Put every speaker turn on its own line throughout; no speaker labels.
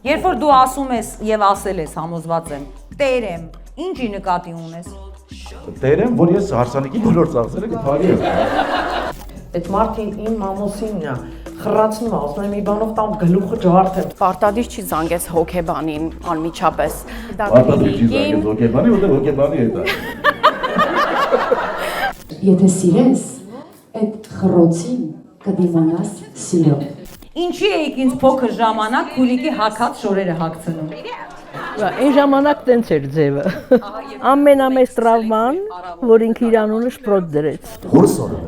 Երբ որ դու ասում ես եւ ասել ես, համոզված եմ, տեր եմ, ինչի նկատի ունես։
Տեր եմ, որ ես հարսանիքի բոլոր ծախսերը կփարի եմ։
Այդ մարդին իմ մամուսինն է, խռացնում է, ասում եմ մի բանով տամ գլուխը ջարդեմ։
Պարտադիր չի զանգես հոգեբանին անմիջապես։
Պարտադիր չի զանգես հոգեբանի, որտեղ հոգեբանի է դա։
Եթե սիրես, այդ խռոցին կդիմանաս սիրով։
Ինչի էիք ինձ փոքր ժամանակ քուլիկի հակած շորերը հագցնում։
Այն ժամանակ տենց էր ձևը։ Ամենամեծ տրավման, որ ինքը իր անունը շպրոտ դրեց։
Հորսորը։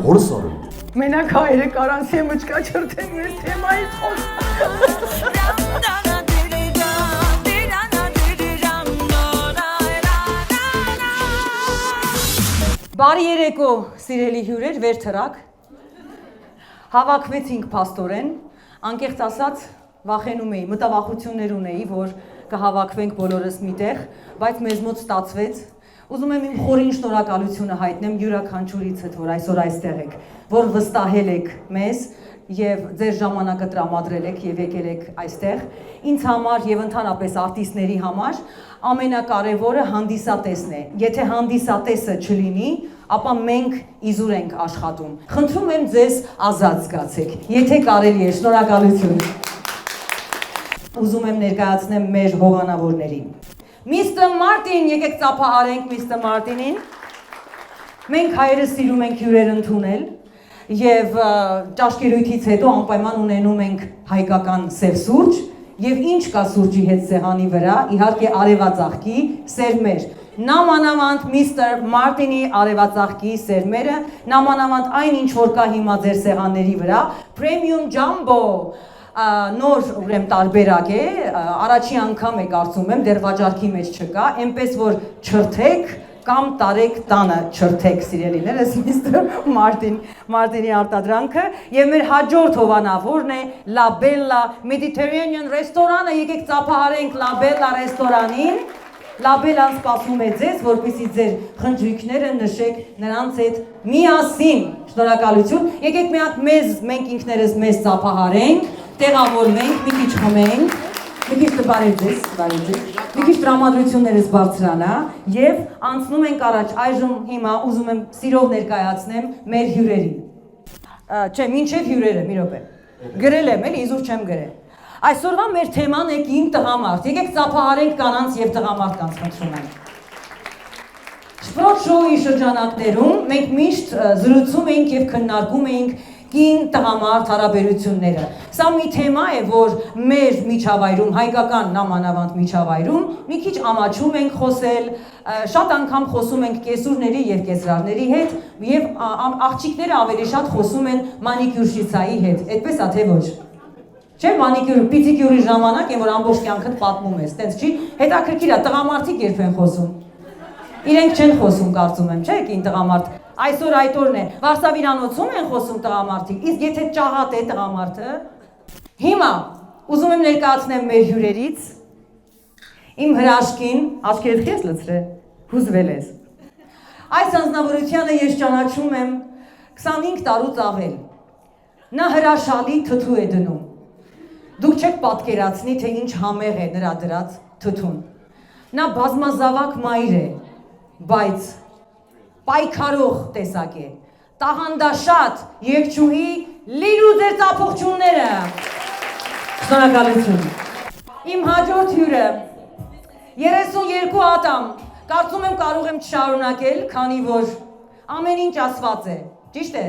Հորսորը։
Մենակ հայերը կարանցի մճկա չրթեն ես թեմայից խոսում։
Բարի երեկո, սիրելի հյուրեր, վեր թռակ։ Հավաքվեցինք փաստորեն, անկեղծ ասած վախենում էի, մտավախություններ ունեի, որ կհավաքվենք բոլորս միտեղ, բայց մեզ մոտ ստացվեց։ Ուզում եմ իմ խորին շնորհակալությունը հայտնեմ յուրաքանչյուրիցդ, որ այսօր այստեղ եք, որ վստահել եք մեզ եւ ձեր ժամանակը տրամադրել եք եւ եկել եք այստեղ։ Ինձ համար եւ ընդհանրապես արտիստների համար ամենակարևորը հանդիսատեսն է։ Եթե հանդիսատեսը չլինի, ապա մենք իզուր ենք աշխատում։ Խնդրում եմ ձեզ ազատ զգացեք, եթե կարելի է, շնորհակալություն։ Ուզում եմ ներկայացնեմ մեր հովանավորներին։ Միստր Մարտին, եկեք ծափահարենք Միստր Մարտինին։ Մենք հայերը սիրում ենք հյուրեր ընդունել եւ ճաշկերույթից հետո անպայման ունենում ենք հայկական սև սուրճ եւ ինչ կա սուրճի հետ սեղանի վրա, իհարկե արևածաղկի սերմեր։ Նամանավանդ Միստր Մարտինի արևածաղկի սերմերը, նամանավանդ այն ինչ որ կա հիմա ձեր սեղանների վրա, Premium Jumbo նոր ուրեմն տարբերակ է, առաջի անգամ է կարծում եմ, դեռ վաճառքի մեջ չկա, այնպես որ չրթեք կամ տարեք տանը չրթեք սիրելիներս Միստր Մարտինի արտադրանքը եւ մեր հաջորդ հովանավորն է La Bella Mediterranean ռեստորանը, եկեք ծափահարենք La Bella ռեստորանին։ La Bella-ն սպասում է ձեզ, որպեսզի ձեր խնջույքները նշեք նրանց հետ միասին։ Շնորհակալություն։ Եկեք մի հատ մենք ինքներս մեզ ծափահարենք, տեղավորվենք, մի քիչ խմենք, մի քիչ բարեձեզ, մի քիչ տրամադրություններս բարձրանա եւ անցնում ենք առաջ։ Այժմ հիմա ուզում եմ սիրով ներկայացնեմ մեր հյուրերին։ Չէ, մինչեւ հյուրերը, մի րոպե։ Գրել եմ, էլի իզուր չեմ գրել։ Այսօրվա մեր թեման է կին տղամարդ, եկեք ծափահարենք կանանց եւ տղամարդկանց, խնդրում եմ։ Շպրոտ շոուի շրջանակներում մենք միշտ զրուցում էինք եւ քննարկում էինք կին տղամարդ հարաբերությունները։ Սա մի թեմա է, որ մեր միջավայրում, հայկական նամանավանդ միջավայրում մի քիչ ամաչում ենք խոսել, շատ անգամ խոսում ենք կեսուրների եւ կեսրարների հետ եւ աղջիկները ավելի շատ խոսում են մանիկյուրշիցայի հետ, այդպես է թե ոչ։ Չէ, մանիկյուր, պիդիկյուրի ժամանակ է, որ ամբողջ կյանքդ պատմում ես, տենց չի, հետաքրքիր է, տղամարդիկ երբ են խոսում։ Իրենք չեն խոսում, կարծում եմ, չէ, կին տղամարդ։ Այսօր այդ օրն է, Վարշավիրանոցում են խոսում տղամարդիկ, իսկ եթե ճաղատ է տղամարդը։ Հիմա ուզում եմ ներկայացնեմ մեր հյուրերից իմ հրաշքին, աչքերդ քեզ լցրե, հուզվել ես։ Այս անձնավորությանը ես ճանաչում եմ 25 տարուց ավել։ Նա հրաշալի թթու է դնում։ Դուք չեք պատկերացնի, թե ինչ համեղ է նրա դրած թթուն։ Նա բազմազավակ մայր է, բայց պայքարող տեսակ է, տաղանդաշատ, երգչուհի, լիրու ձեր ծափողջունները։ Շնորհակալություն։ Իմ հաջորդ հյուրը 32 ատամ, կարծում եմ կարող եմ չշարունակել, քանի որ ամեն ինչ ասված է, ճիշտ է։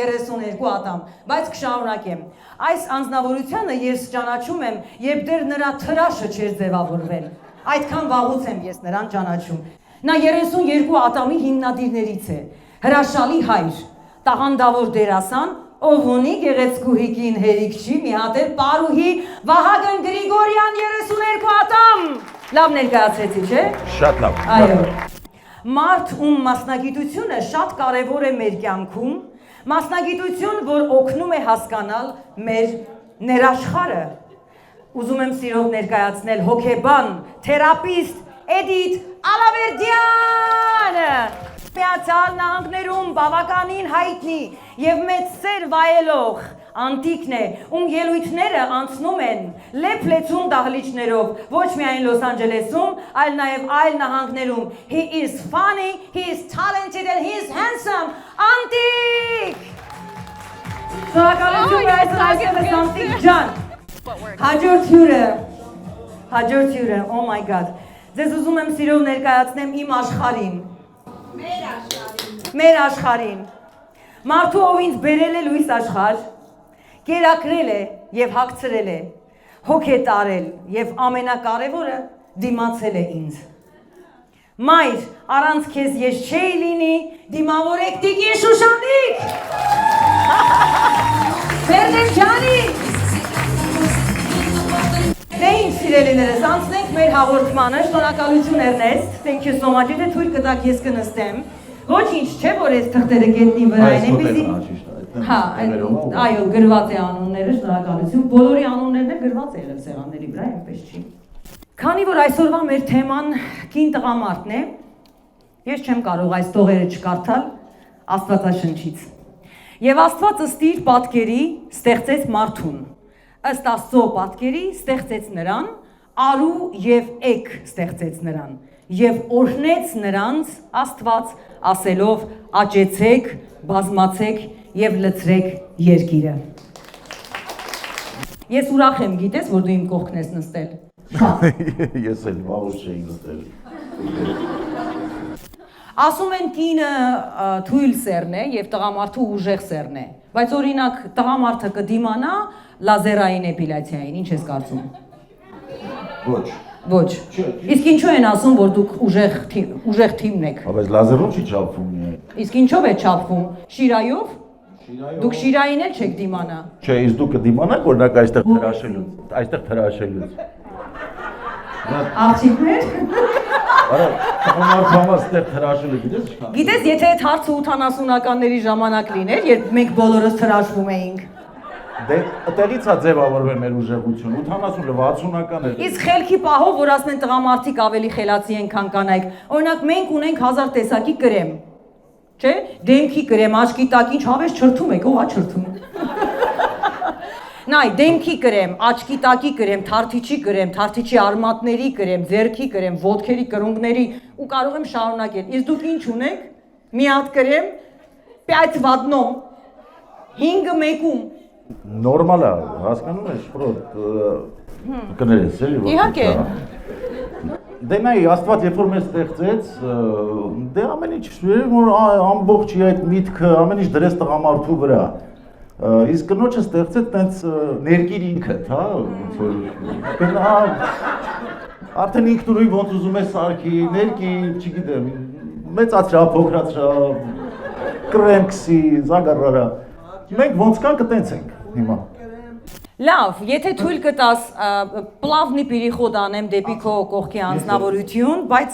32 ատամ, բայց կշարունակեմ։ Այս անձնավորությանը ես ճանաչում եմ, երբ դեռ նրա թրաշը չէր ձևավորվել։ Այդքան վաղուց եմ ես նրան ճանաչում։ Նա 32 ատամի հիմնադիրներից է, հրաշալի հայր, տաղանդավոր դերասան, ով ունի գեղեցկուհի կին հերիքչի, մի հատ էլ պարուհի Վահագն Գրիգորյան 32 ատամ։ Լավ ներկայացրեցի, չէ՞։
Շատ լավ։
Այո։ Մարդ ում մասնագիտությունը շատ կարևոր է մեր կյանքում, մասնագիտություն, որ օգնում է հասկանալ մեր ներաշխարը։ Ուզում եմ սիրով ներկայացնել հոգեբան, թերապիստ Էդիթ Ալավերդյանը։ Միացյալ Նահանգներում բավականին հայտնի եւ մեծ սեր վայելող անտիկն է, ում ելույթները անցնում են լեփ-լեցուն դահլիճներով, ոչ միայն Լոս Անջելեսում, այլ նաև այլ նահանգներում։ He is funny, he is talented and he is handsome. Անտիկ! Շնորհակալություն այսօր այսպես ես Անտիկ ջան։ Հաջորդ հյուրը, oh my god։ Ձեզ ուզում եմ սիրով ներկայացնեմ իմ աշխարհին։ Մեր աշխարհին։ Մարդու ով ինձ բերել է լույս աշխարհ, կերակրել է եւ հագցրել է, հոգ է տարել եւ ամենակարևորը դիմացել է ինձ։ Մայր, առանց քեզ ես չէի լինի, դիմավորեք Տիկին Շուշանիկ։ Ֆերդենջանի։ Դե ինչ սիրելիներս, անցնենք մեր հաղորդմանը, շնորհակալություն Էրնեստ, thank you so much, եթե թույլ կտաք ես կնստեմ։ Ոչինչ չէ, որ այս թղթերը գետնի վրա են, այնպեսի։ Հա, այո, գրված է անունները, շնորհակալություն։ Բոլորի անուններն է գրված եղել սեղանների վրա, այնպես չի։ Քանի որ այսօրվա մեր թեման կին տղամարդն է, ես չեմ կարող այս տողերը չկարդալ Աստվածաշնչից։ Եվ Աստված ըստ իր պատկերի ստեղծեց մարդուն։ Ըստ Աստծո պատկերի ստեղծեց նրան, արու եւ էգ ստեղծեց նրան։ Եվ օրհնեց նրանց Աստված ասելով աճեցեք, բազմացեք եւ լցրեք երկիրը։ Ես ուրախ եմ, գիտես, որ դու իմ կողքն ես նստել։
Ես էլ վաղուց չէի նստել։
Ասում են կինը թույլ սերն է եւ տղամարդը ուժեղ սերն է, բայց օրինակ տղամարդը կդիմանա լազերային էպիլյացիային, ինչ ես կարծում։
Ոչ։
Ոչ։ Իսկ ինչու են ասում, որ դուք ուժեղ թիմն եք։
Բայց լազերով չի չափվում։
Իսկ ինչով է չափվում։ Շիրայով։ Դուք շիրային էլ չեք դիմանա։
Չէ, իսկ դուք կդիմանաք օրինակ այստեղ թրաշելուց։
Աղջիկներ։
Արա, տղամարդու համար այստեղ թրաշելը գիտես ինչքան։
Գիտես, եթե այդ հարցը 80-ականների ժամանակ լիներ, երբ մենք բոլորս թրաշվում էինք։
Դե այդտեղից է ձևավորվել մեր ուժեղությունը 80-60-ականներ։
Իսկ խելքի պահով, որ ասեն տղամարդիկ ավելի խելացի են, քան կանայք։ Օրինակ մենք ունենք 1000 տեսակի կրեմ։ Չէ՞։ Դեմքի կրեմ, աչքի տակ ինչ հավես չրթում եք, ո՞վ է չրթում։ Նայ, դեմքի կրեմ, աչքի տակի կրեմ, թարթիչի կրեմ, թարթիչի արմատների կրեմ, ձեռքի կրեմ, ոտքերի կրունկների ու կարող եմ շարունակել։ Իսկ դուք ինչ ունեք։ Մի հատ կրեմ, 5 в одном, 5 մեկում։
Նորմալ է, հասկանում ես, պրոտ կներես, էլի որ։
Իհարկե։
Դե նայ, Աստված երբ որ մեզ ստեղծեց, դե ամեն ինչ որ ամբողջ այդ միտքը, ամեն ինչ դրեց տղամարդու վրա։ Իսկ կնոջը ստեղծեց տենց ներկիր ինքը, հա, ոնց որ գնա արդեն ինքնուրույն ոնց ուզում է սարքի, ներկիր, չգիտեմ, մեծացրա, փոքրացրա, կրեմքսի, զագարարա։ Մենք ոնց կան կտենց ենք հիմա։
Լավ, եթե թույլ կտաս պլավնի պիրիխոդ անեմ դեպի քո կողքի անձնավորություն, բայց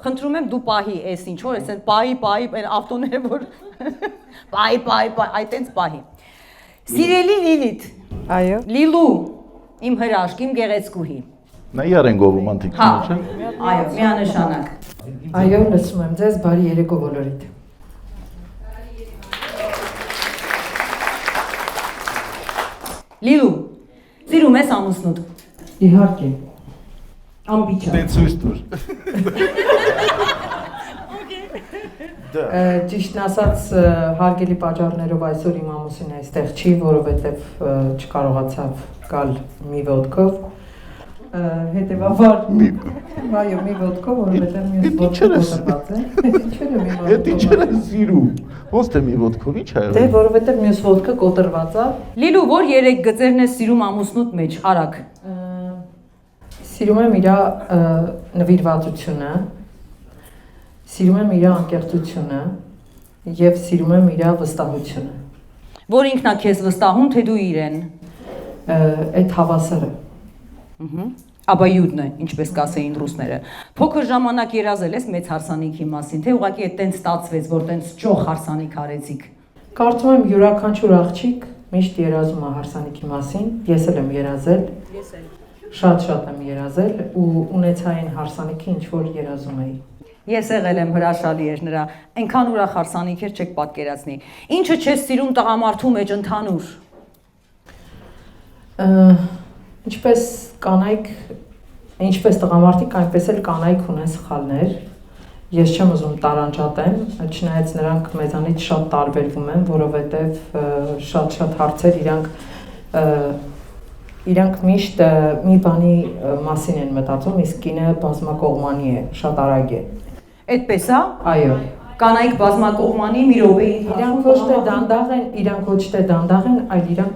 խնդրում եմ դու պահի էս ինչ որ էս պահի, այն ավտոները որ պահի, այտենց պահի։ Սիրելի Լիլիթ։
Այո։
Լիլու, իմ հրաշք, իմ գեղեցկուհի։
Նա իրեն գովում անտիկ
Հա,
չէ։
այո, միանշանակ։
Այո, լսում եմ ձեզ, բարի երեկո բոլորիդ։
Լիլու, սիրում ես ամուսնուդ։
Իհարկե։
Ամբիջա։
Դե ցույց տուր։
Ճիշտն ասած, հարգելի պատճառներով այսօր իմ ամուսինը այստեղ չի, որովհետև չկարողացավ գալ մի ոտքով։ Հետևաբար, այո, մի ոտքով, որովհետև մյուս ոտքով կոտրված է։
Էդ ինչեր է սիրում։ Ոնց թե մի ոտքով ինչ է։
Դե, որովհետև մյուս ոտքը կոտրված է։
Լիլու, որ 3 գծերն ես սիրում ամուսնուդ մեջ, արագ։
Սիրում եմ իր նվիրվածությունը, սիրում եմ իր անկեղծությունը եւ սիրում եմ իր վստահությունը։
Որ ինքնա քեզ վստահում, թե դու իրեն։
Այդ հավասարը։
Աբայուդն է, ինչպես կասեին ռուսները։ Փոքր ժամանակ երազել ես մեծ հարսանիքի մասին, թե ուղղակի այդ տենց ստացվեց, որ տենց ճոխ հարսանիք արեցիք։
Կարծում եմ յուրաքանչյուր աղջիկ միշտ երազում է հարսանիքի մասին, ես էլ եմ երազել։ Շատ եմ երազել ու ունեցա այն հարսանիքը, ինչ որ երազում էի։
Ես եղել եմ հրաշալի էր նրա, այնքան ուրախ հարսանիքեր չեք պատկերացնի։ Ինչը չես սիրում տղամարդու մեջ ընդհանուր։
Ինչպես կանայք, ինչպես տղամարդիկ, այնպես էլ կանայք ունեն սխալներ։ Ես չեմ ուզում տարանջատեմ, չնայած նրանք մեզանից շատ տարբերվում են, որովհետև շատ հարցեր իրանք միշտ մի բանի մասին են մտածում, իսկ կինը բազմակողմանի է, շատ արագ է։
Այդպես է։
Այո։
Կանայք բազմակողմանի մի րոպեի
Իրանք ոչ թե դանդաղ են, այլ իրանք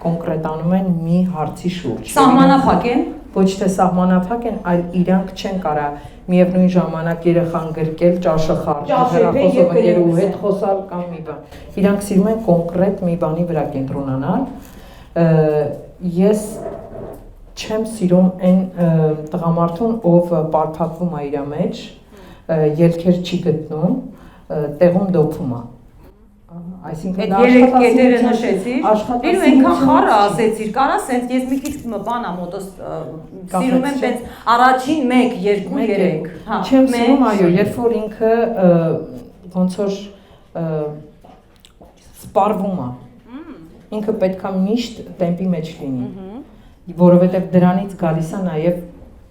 կոնկրետանում են մի հարցի շուրջ։
Սահմանափակ են։
Ոչ թե սահմանափակ են, այլ իրանք չեն կարա միևնույն ժամանակ երեխան գրկել, ճաշը խառնել, հեռախոսով ընկերու հետ խոսալ կամ մի բան։ Իրանք սիրում են կոնկրետ մի բանի վրա կենտրոնանալ։ Ես չեմ սիրում այն տղամարդուն, ով պարփակվում է իր մեջ, ելքեր չի գտնում, տեղում դոփում է։ Այսինքն
այդ երեք կետերը նշեցիր։ Իրու այնքան խառը ասեցիր, կարա սենց ես մի քիչ բան եմ մոտս սիրում եմ տենց առաջին 1, 2, 3։ Հա։
Չեմ սիրում, այո, երբ որ ինքը ոնց որ սպառվում է։ Ինքը պետքա միշտ տեմպի մեջ լինի, որովհետև դրանից գալիս է նաև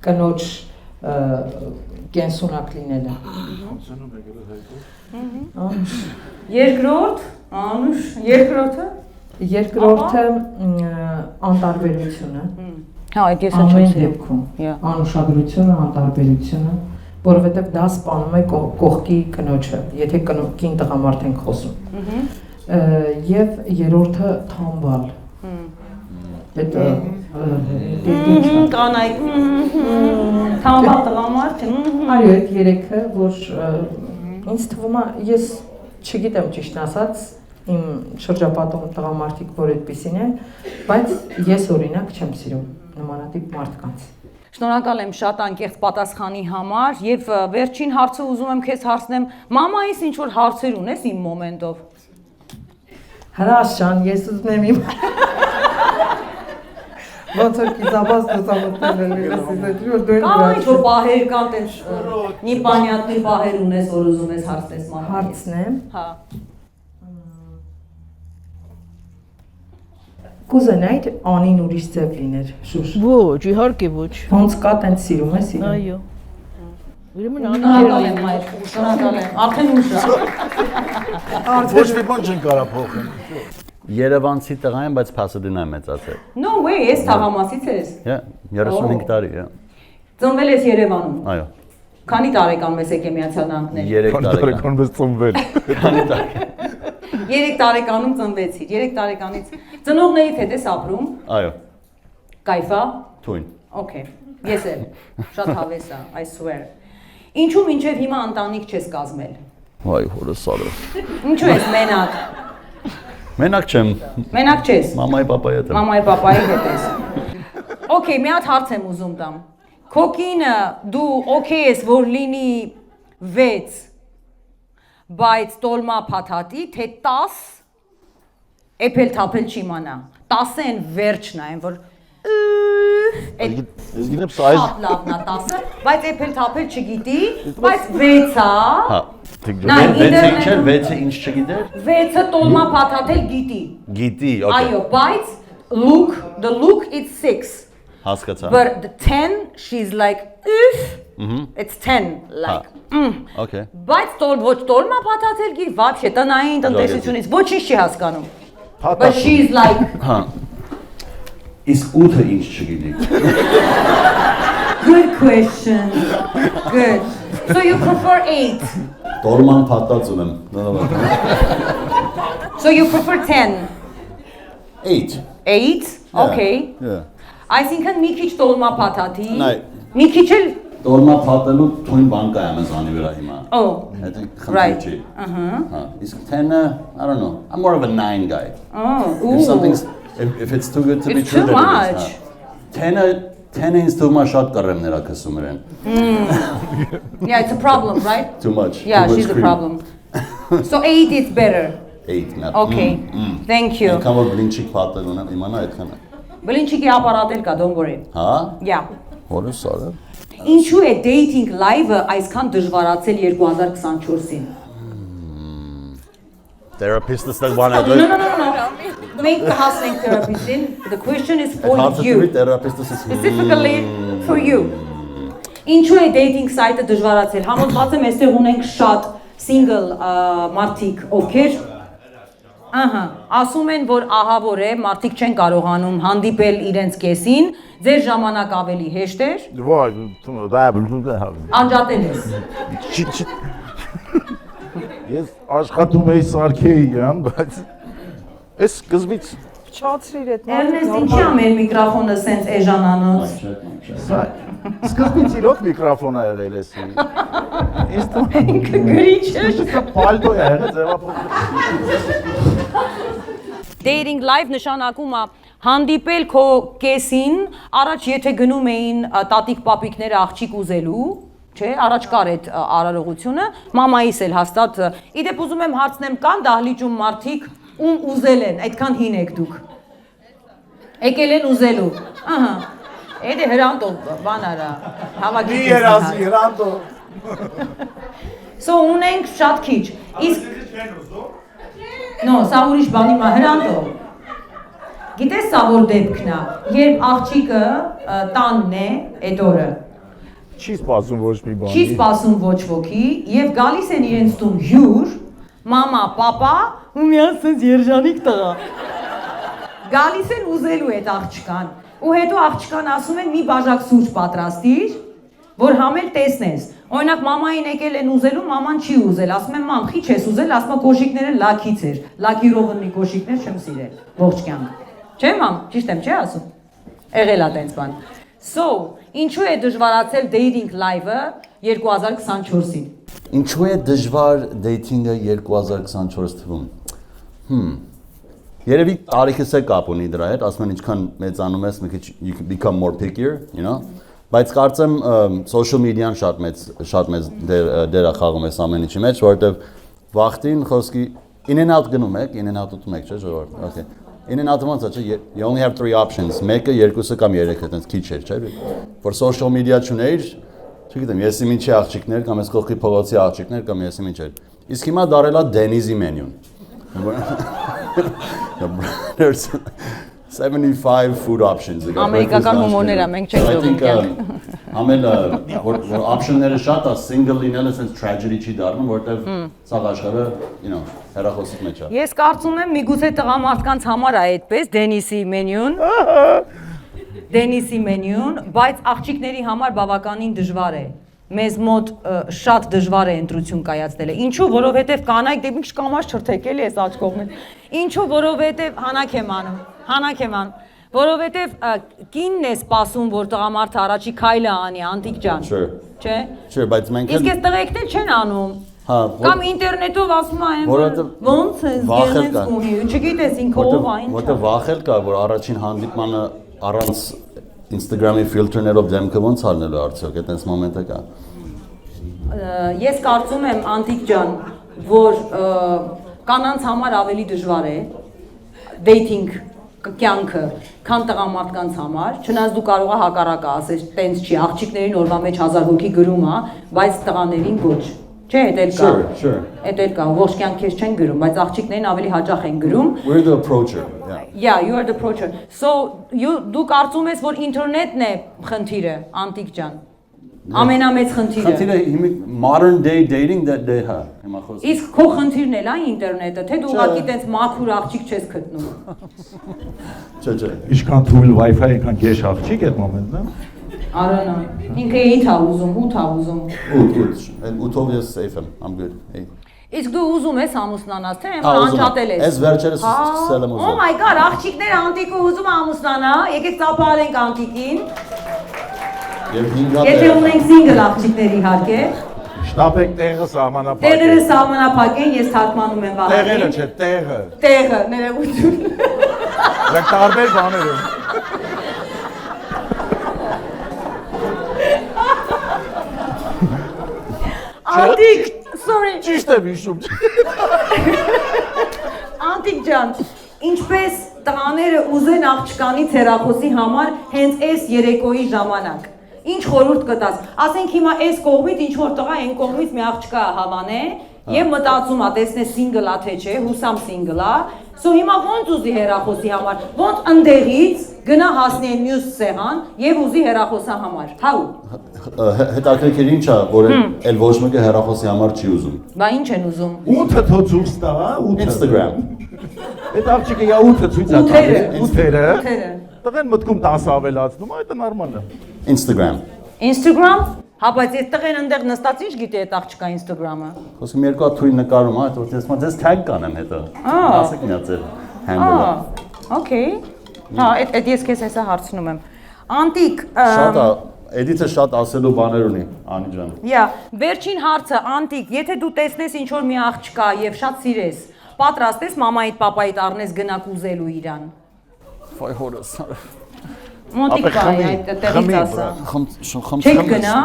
կնոջ կենսունակ լինելը։
Երկրորդ, Անուշ, երկրորդը։
Երկրորդը անտարբերությունը։
Հա, այդ ես
ամեն դեպքում։ Անուշադրությունը, անտարբերությունը, որովհետև դա սպանում է կողքի կնոջը, եթե կին տղամարդ ենք խոսում։ Եվ երրորդը թամբալ։ Այդ
կանայք թամբալ տղամարդ։
Այո, այդ երեքը, որ ինձ թվում է, ես չգիտեմ ճիշտ ասած, իմ շրջապատում տղամարդիկ, որ այդպիսին են, բայց ես օրինակ չեմ սիրում նմանատիպ մարդկանց։
Շնորհակալ եմ շատ անկեղծ պատասխանի համար եւ վերջին հարցը ուզում եմ քեզ հարցնեմ, մամայիս ինչ որ հարցեր ունես իմ մոմենտով։
Հրաշ ջան, ես ուզում եմ իմ ոնց որ կիզաբաս դասամտնել լեսից որ դու
Կամ ինչ որ պահեր կան տենց նիպանյատի պահեր ունես, որ ուզում ես հարցնես մամայիս։
հարցնեմ։
Հա։
Կուզենայդ անին ուրիշ ձև լիներ, շուշ։
Ոչ, իհարկե ոչ։
Ոնց կա տենց սիրում ես իրեն։
Այո։ Ուրեմն
Շնորհակալ եմ, մայր, շնորհակալ եմ։ Արդեն ուշ է։
Ոչ մի բան չեն կարա փոխել։
Երևանցի տղա եմ, բայց Փասադենա եմ մեծացել։
No way, ես թաղամասից ես։
35 տարի,
Ծնվել ես Երևանում։
Այո։
Քանի տարեկան ես եկել Միացյալ Նահանգներ։
3 տարեկան։
Ոնց ծնվել։
Քանի տարի։
3 տարեկանում ծնվեցիր, 3 տարեկանից ծնողներիդ հետ ես ապրում։
Այո։
Կայֆա։
Թույն։
Okay, ես էլ։ Շատ հավես է, I swear։ Ինչու մինչև հիմա ընտանիք չես կազմել։
Վայ, հորս սարը։
Ինչու ես մենակ։
Մենակ չեմ։
Մենակ չես։
Մամայի պապայի հետ եմ։
Մամայի պապայի հետ ես։ Okay, մի հատ հարց եմ ուզում տամ։ Քո կինը դու okay ես որ լինի 6, բայց տոլմա փաթաթի, թե 10 էփել թափել չիմանա։ 10-ն վերջն է, այն որ
Ես գիտեմ սա
շատ լավն է 10-ը, բայց էփել թափել չգիտի, բայց 6-ա։
Հա։
Նա
6-ը ինչ էր, 6-ը ինչ չգիտեր։
6-ը տոլմա փաթաթել գիտի։
Գիտի, okay։
Այո, բայց the look is 6.
Հասկացա։
But the 10 she's like it's 10 like
Okay։
Բայց ոչ տոլմա փաթաթել գիտի, вообще տնային տնտեսությունից ոչինչ չի հասկանում։ But she's like
Հա։ Իսկ 8-ը ինչ չգիտի։
Good question. Good. So you prefer 8.
Տոլման փաթաթ ունեմ։
So you prefer 10.
8։
8? Okay.
Yeah։
Այսինքն մի քիչ տոլմա փաթաթի,
Նայ։
մի քիչ էլ
Տոլմա փաթելու թույն բան կա Amazon-ի վրա հիմա։
Oh.
Հետո
Right.
խնդրի։ Հա։ Իսկ 10-ը, I don't know. I'm more of a 9 guy.
Oh.
If something's if it's too good to be
It's
true,
too
then it is,
much.
հա։ 10-ը ինձ թվում է շատ կռեմ նրա քսում իրեն։
Yeah, it's a problem, right?
Too much.
Yeah,
too much
she's a
cream.
problem. So 8 is better.
8 նա։
Okay. Thank you.
Այնքան որ բլինչիկ փաթել ունեմ, իմանա այդքան է։
Բլինչիկի ապարատել կա, don't worry.
Հա։
Yeah.
Որը սարը։
Ինչու է dating live-ը այսքան դժվարացել 2024-ին?
Therapist is the one I
No,
do.
no, no, no. Մենք կհասնենք therapist-ին. The question is for you. Specifically for you. Ինչու է dating site-ը դժվարացել։ Համոզված եմ, այստեղ ունենք շատ single մարդիկ, ովքեր ասում են, որ ահավոր է, մարդիկ չեն կարողանում հանդիպել իրենց կեսին, ձեր ժամանակ ավելի հեշտ էր։ Անջատել ես։
Ես աշխատում էի Սարգեյան, բայց այս սկզբից
Չացրիր այդ
Էրնեստ, ինչի ա մեր միկրոֆոնը սենց էժանանոց։
սկզբից իրոք միկրոֆոնը եղել էս։ Ինձ թվում
Ինքը գրիչ է։
պալտո է եղել ձևափոխել։
Dating live նշանակում է հանդիպել քո կեսին, առաջ եթե գնում էին տատիկ պապիկները աղջիկ ուզելու, չէ, առաջ կար այդ արարողությունը, մամայիս էլ հաստատ, իդեպ ուզում եմ հարցնեմ, կան դահլիճում մարդիկ, ում ուզել են, այդքան հին եք դուք։ Եկել են ուզելու, ահա, էդ է հրանտով, բան արա, հավակի
Մի երազի հրանտով։
So ունենք շատ քիչ, իսկ No, սա ուրիշ բանի մա հրանտով։ Գիտես սա որ դեպքն է, երբ աղջիկը տանն է այդ օրը։
Չի սպասում ոչ մի բանի։
Չի սպասում ոչ ոքի եւ գալիս են իրենց տուն հյուր, մամա, պապա, ու միան սենց երջանիկ տղա։ Գալիս են ուզելու այդ աղջկան։ Ու հետո աղջկան ասում են մի բաժակ սուրճ պատրաստիր, որ համել տեսնես։ Օրինակ մամային եկել են ուզելու, մաման չի ուզել, ասում եմ մամ, քիչ ես ուզել, ասում է կոշիկները լաքից էր, լաքիրովնի կոշիկներ չեմ սիրել, ողջ կյանք։ Չէ մամ, ճիշտ եմ, չէ ասում։ Եղել է տենց բան։ So, ինչու է դժվարացել dating live-ը 2024-ին։
Ինչու է դժվար dating-ը 2024 թվում։ Երևի տարիքս է կապ ունի դրա հետ, ասում են ինչքան մեծանում ես, մի քիչ you become more pickier, you know։ Բայց կարծեմ social media-ն շատ մեծ դեր է խաղում այս ամեն ինչի մեջ, որովհետև վախտին խոսքի in and out գնում եք, in and out ուտում եք, չէ՞ ժողովուրդ։ Okay. In and out ոնց է, չէ, you only have 3 options, մեկը, երկուսը կամ երեքը, այդպես քիչ էր, չէ՞։ For social media չուներ, չգիտեմ, եսի ինչի աղջիկներ կամ այս կողքի փողոցի աղջիկներ կամ եսի ինչ էր։ Իսկ հիմա դարել է Dennis-ի մենյուն։ There's 75 food options.
Ամերիկական հումորներ է, մենք չենք դուք։
Ամեն որ option-ները շատ է, single լինելը sense tragedy չի դառնում, որտեվ սա աշխարհը, you know, հեռախոսի մեջ է։
Ես կարծում եմ միգուցե տղամարդկանց համար է այդպես Դենիսի մենյուն, բայց աղջիկների համար բավականին դժվար է։ Մեզ մոտ շատ դժվար է ընտրություն կայացնելը։ Ինչու, որովհետև կանայք դեպի ինչ կամած չրթեք էլի այս աջ կողմից։ Ինչու, որովհետև հանակ եմ անում, որովհետև կինն է սպասում, որ տղամարդը առաջի քայլը անի, անտիկ ջան։ Չէ։
Չէ, բայց մենք
Իսկ այս տղեկն էլ չեն անում։ Կամ ինտերնետով ասում են, ոնց է զգերնեց ունի, չգիտես ինքը ով է, ինչ։
Որտե վախել կա, որ առաջին հանդիպմանը առանց Instagram-ի ֆիլտրներով դեմքը ոնց արնելու արդյոք, այդպես մոմենտը կա։
Ես կարծում եմ անտիկ ջան, որ կանանց համար ավելի դժվար է dating կյանքը, քան տղամարդկանց համար, չնայած դու կարող ես հակառակը ասես, տենց չի, աղջիկներին օրվա մեջ 1000 հոգի գրում է, բայց տղաներին ոչ։ Չէ, էդ էլ կա։ Էդ էլ կա, ողջ կյանք քեզ չեն գրում, բայց աղջիկներին ավելի հաճախ են գրում։
We're the approacher.
Yeah, you are the approacher. So, դու կարծում ես, որ ինտերնետն է խնդիրը, անտիկ ջան։ Ամենամեծ խնդիրը։
Խնդիրը modern day dating that they have։ Հիմա խոսքը։
Իսկ քո խնդիրն էլ է ինտերնետը, թե դու ուղղակի տենց մաքուր աղջիկ չես գտնում։
Չէ։
Ինչքան թույլ Wi-Fi, այնքան գեշ աղջիկ այդ մոմենտն է։
Արոնա, ինքը 8 ա ուզում, 8 ա ուզում։
8-ով ես safe եմ, I'm good։
Իսկ դու ուզում ես ամուսնանալ, թե անջատել ես։
Ես վերջերս սկսել եմ ուզում։
Oh my god, աղջիկները անտիկը ուզում ամուսնանա, եկեք ծափարենք անտիկին։ Եթե ունենք single աղջիկներ իհարկե։
Շտապեք տեղը սահմանափակ։
Տեղերը սահմանափակ են, ես թարգմանում եմ վաղ։
Տեղերը չէ, տեղը։
Տեղը, ներողություն։
Դրանք տարբեր բաներ են։
Անտիկ, sorry։
Ճիշտ եմ հիշում։
Անտիկ ջան, ինչպես տղաները ուզեն աղջկանից հեռախոսի համար հենց այս երեկոյի ժամանակ։ Ինչ խորհուրդ կտաս։ Ասենք հիմա այս կողմից ինչ որ տղա այն կողմից մի աղջկա հավանե եւ մտածում է, տեսնես single-ա թե չէ, հուսամ single-ա, So հիմա ոնց ուզի հեռախոսի համար, ոնց ընդեղից գնա հասնի այն մյուս սեղան եւ ուզի հեռախոսի համար։ How?
Հետաքրքիր ինչ է, որ էլ ոչ մեկը հեռախոսի համար չի ուզում։
Բա ինչ են ուզում։
8 թոցուց տա, 8
Instagram։
Այդ աղջիկը յա 8 ցույց է տալիս, 8-երը։ Տղեն մտքում 10 ավելացնում, այդ նորմալ է։
Instagram։
Instagram? Հա, բայց այդ տղեն այնտեղ նստած ինչ գիտի այդ աղջկա Instagram-ը։
Խոսքը մի երկու հատ թույն նկարում, հա, որ ես tag կանեմ հետո։ Ասեք մի հատ ձեր handle-ը։
Okay։ Հա, այդ ես քեզ հեսա հարցնում եմ։ Անտիկ,
Շատ է, Էդիթը շատ ասելու բաներ ունի, Անի ջան։
Yeah, վերջին հարցը, Անտիկ, եթե դու տեսնես ինչ որ մի աղջկա եւ շատ սիրես, պատրաստ ես մամայիդ, պապայիդ առնես գնաք ուզելու իրան։
Վայ հորս։
Մոտիկ կա այդ տեղից ասա։ Չեք գնա։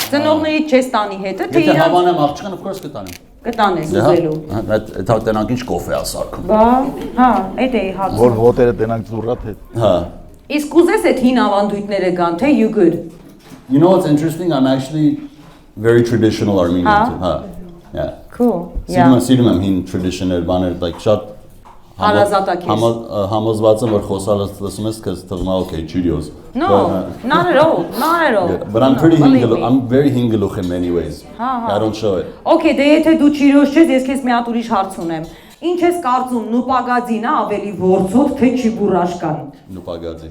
Ծնողներից չես տանի հետը, թե
Եթե
իրան
հավանեմ աղջկան, of course կտանեմ։
կտանես ուզելու։
Դա տենանք ինչ կոֆե է սարքում։
Բա, հա, այդ էի
Որ
հարցը։
ոտերը տենանք զուրատ հետ։
Հա։
Իսկ ուզես այդ հին ավանդույթները կան, թե you good։
You know what's interesting? I'm actually very traditional Armenian too. Huh. Yeah.
Cool. Yeah.
Սիրում եմ հին traditional բաներ, like շատ
Հարազատակ ես։
համոզված եմ որ խոսալը լսում ես cuz թվում է okay, Cheerios.
No, not at all, not at all.
But I'm pretty
Believe
hingaluch.
me.
I'm very hingaluch in many ways. I don't show it.
Okay, դե եթե դու Cheerios չես, ես քեզ մի հատ ուրիշ հարց ունեմ։ Ինչ ես կարծում, նուպագածին է ավելի ворցոտ, թե չիբուրաշկան։
Նուպագածի։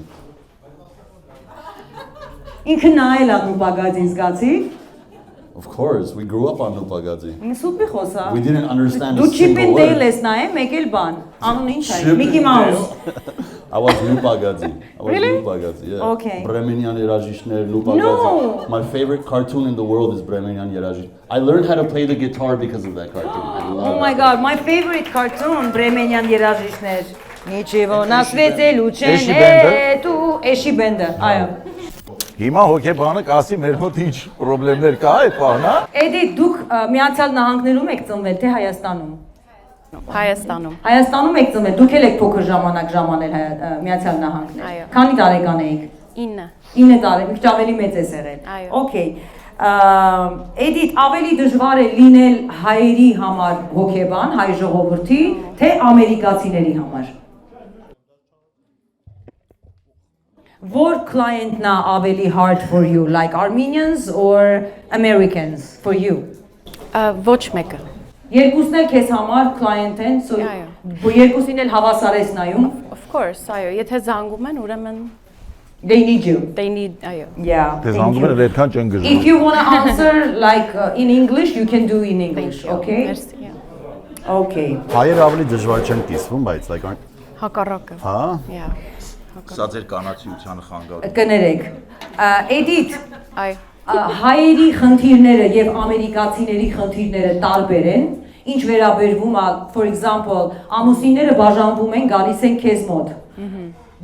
Ինքը նայել է նուպագածին զգացի։
Of course, we grew up on Nupagazi.
Սուպի խոսա։
We didn't understand a
Դու Chip
single
and Dale
word.
ես նայեմ, մեկ էլ բան։ Անուն ինչ է։
Chip
Mickey
and
Mouse։
I was Nupagazi.
Really?
Nupagazi, yeah.
Okay.
Bremenian Yerajishner, Nupagazi.
No.
My favorite cartoon in the world is Bremenian Yerajish. I learned how to play the guitar because of that cartoon. I love
Oh my
that.
god, my favorite cartoon, Bremenian երաժիշտներ։ Նիչևո նասվեցելու չեն,
Էշի բենդը։
դու էշի բենդը, այո։
Հիմա հոգեբանը կասի մեր մոտ ինչ խնդիրներ կա այդ բանը, հա։
Էդի դուք Միացյալ Նահանգներում եք ծնվել, թե Հայաստանում։
Հայաստանում։
Հայաստանում եք ծնվել, դուք էլ եք փոքր ժամանակ ժամանել Միացյալ Նահանգներ։
Այո։
Քանի տարեկան էիք։
9։
9 տարի, մի քիչ ավելի մեծ ես եղել։
Այո։
Okay։ Էդիթ, ավելի դժվար է լինել հայերի համար հոգեբան, հայ ժողովրդի, թե ամերիկացիների համար։ Որ client-ն է ավելի hard for you, like Armenians or Americans for you։
Ոչ մեկը։
Երկուսն էլ քեզ համար client են, so
Այո։
երկուսին էլ հավասար ես նայում։
Of course, այո, եթե զանգում են, ուրեմն
They need you։
they need, այո։
Yeah.
դες
thank
անգում
you.
են այդքան չեն գժում։
If you want to answer like in English, you can do in English, okay?
Merci, yeah.
Okay.
Հայերը ավելի դժվար չեն կիսվում, բայց like
Հակառակը։
հա,
Yeah.
Սա ձեր կանացիության խանգարում։
Կներեք։ Էդիթ,
Այո։
հայերի խնդիրները եւ ամերիկացիների խնդիրները տարբեր են։ Ինչ վերաբերվում է, for example, ամուսինները բաժանվում են, գալիս են քեզ մոտ։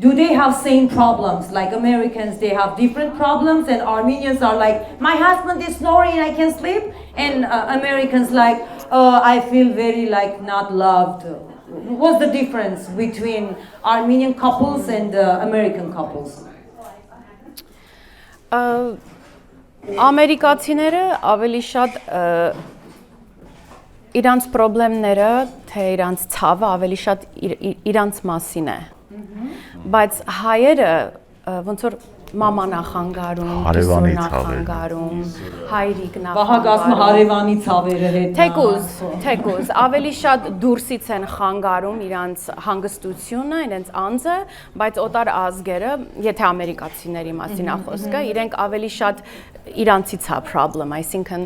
Do they have same problems? Like Americans, they have different problems, and Armenians are like, my husband is snoring, I can't sleep, and Americans like, oh, I feel very like not loved. What's the difference between Armenian couples and American couples?
Ամերիկացիները ավելի շատ իրանց խնդիրները, թե իրանց ցավը ավելի շատ իրանց մասին է։ Բայց հայերը ոնց որ մաման նախանգարում,
Հարևանի
կիսուրն
ցավեր։
նախանգարում, հայրիկ
Վահագ ասում
նախանգարում։
հարևանի ցավերը հետ։
Թեկուզ, ավելի շատ դուրսից են խանգարում իրանց հանգստությունը, իրենց անձը, բայց օտար ազգերը, եթե ամերիկացիների մասին է խոսքը, իրենք ավելի շատ իրանցից է problem, այսինքն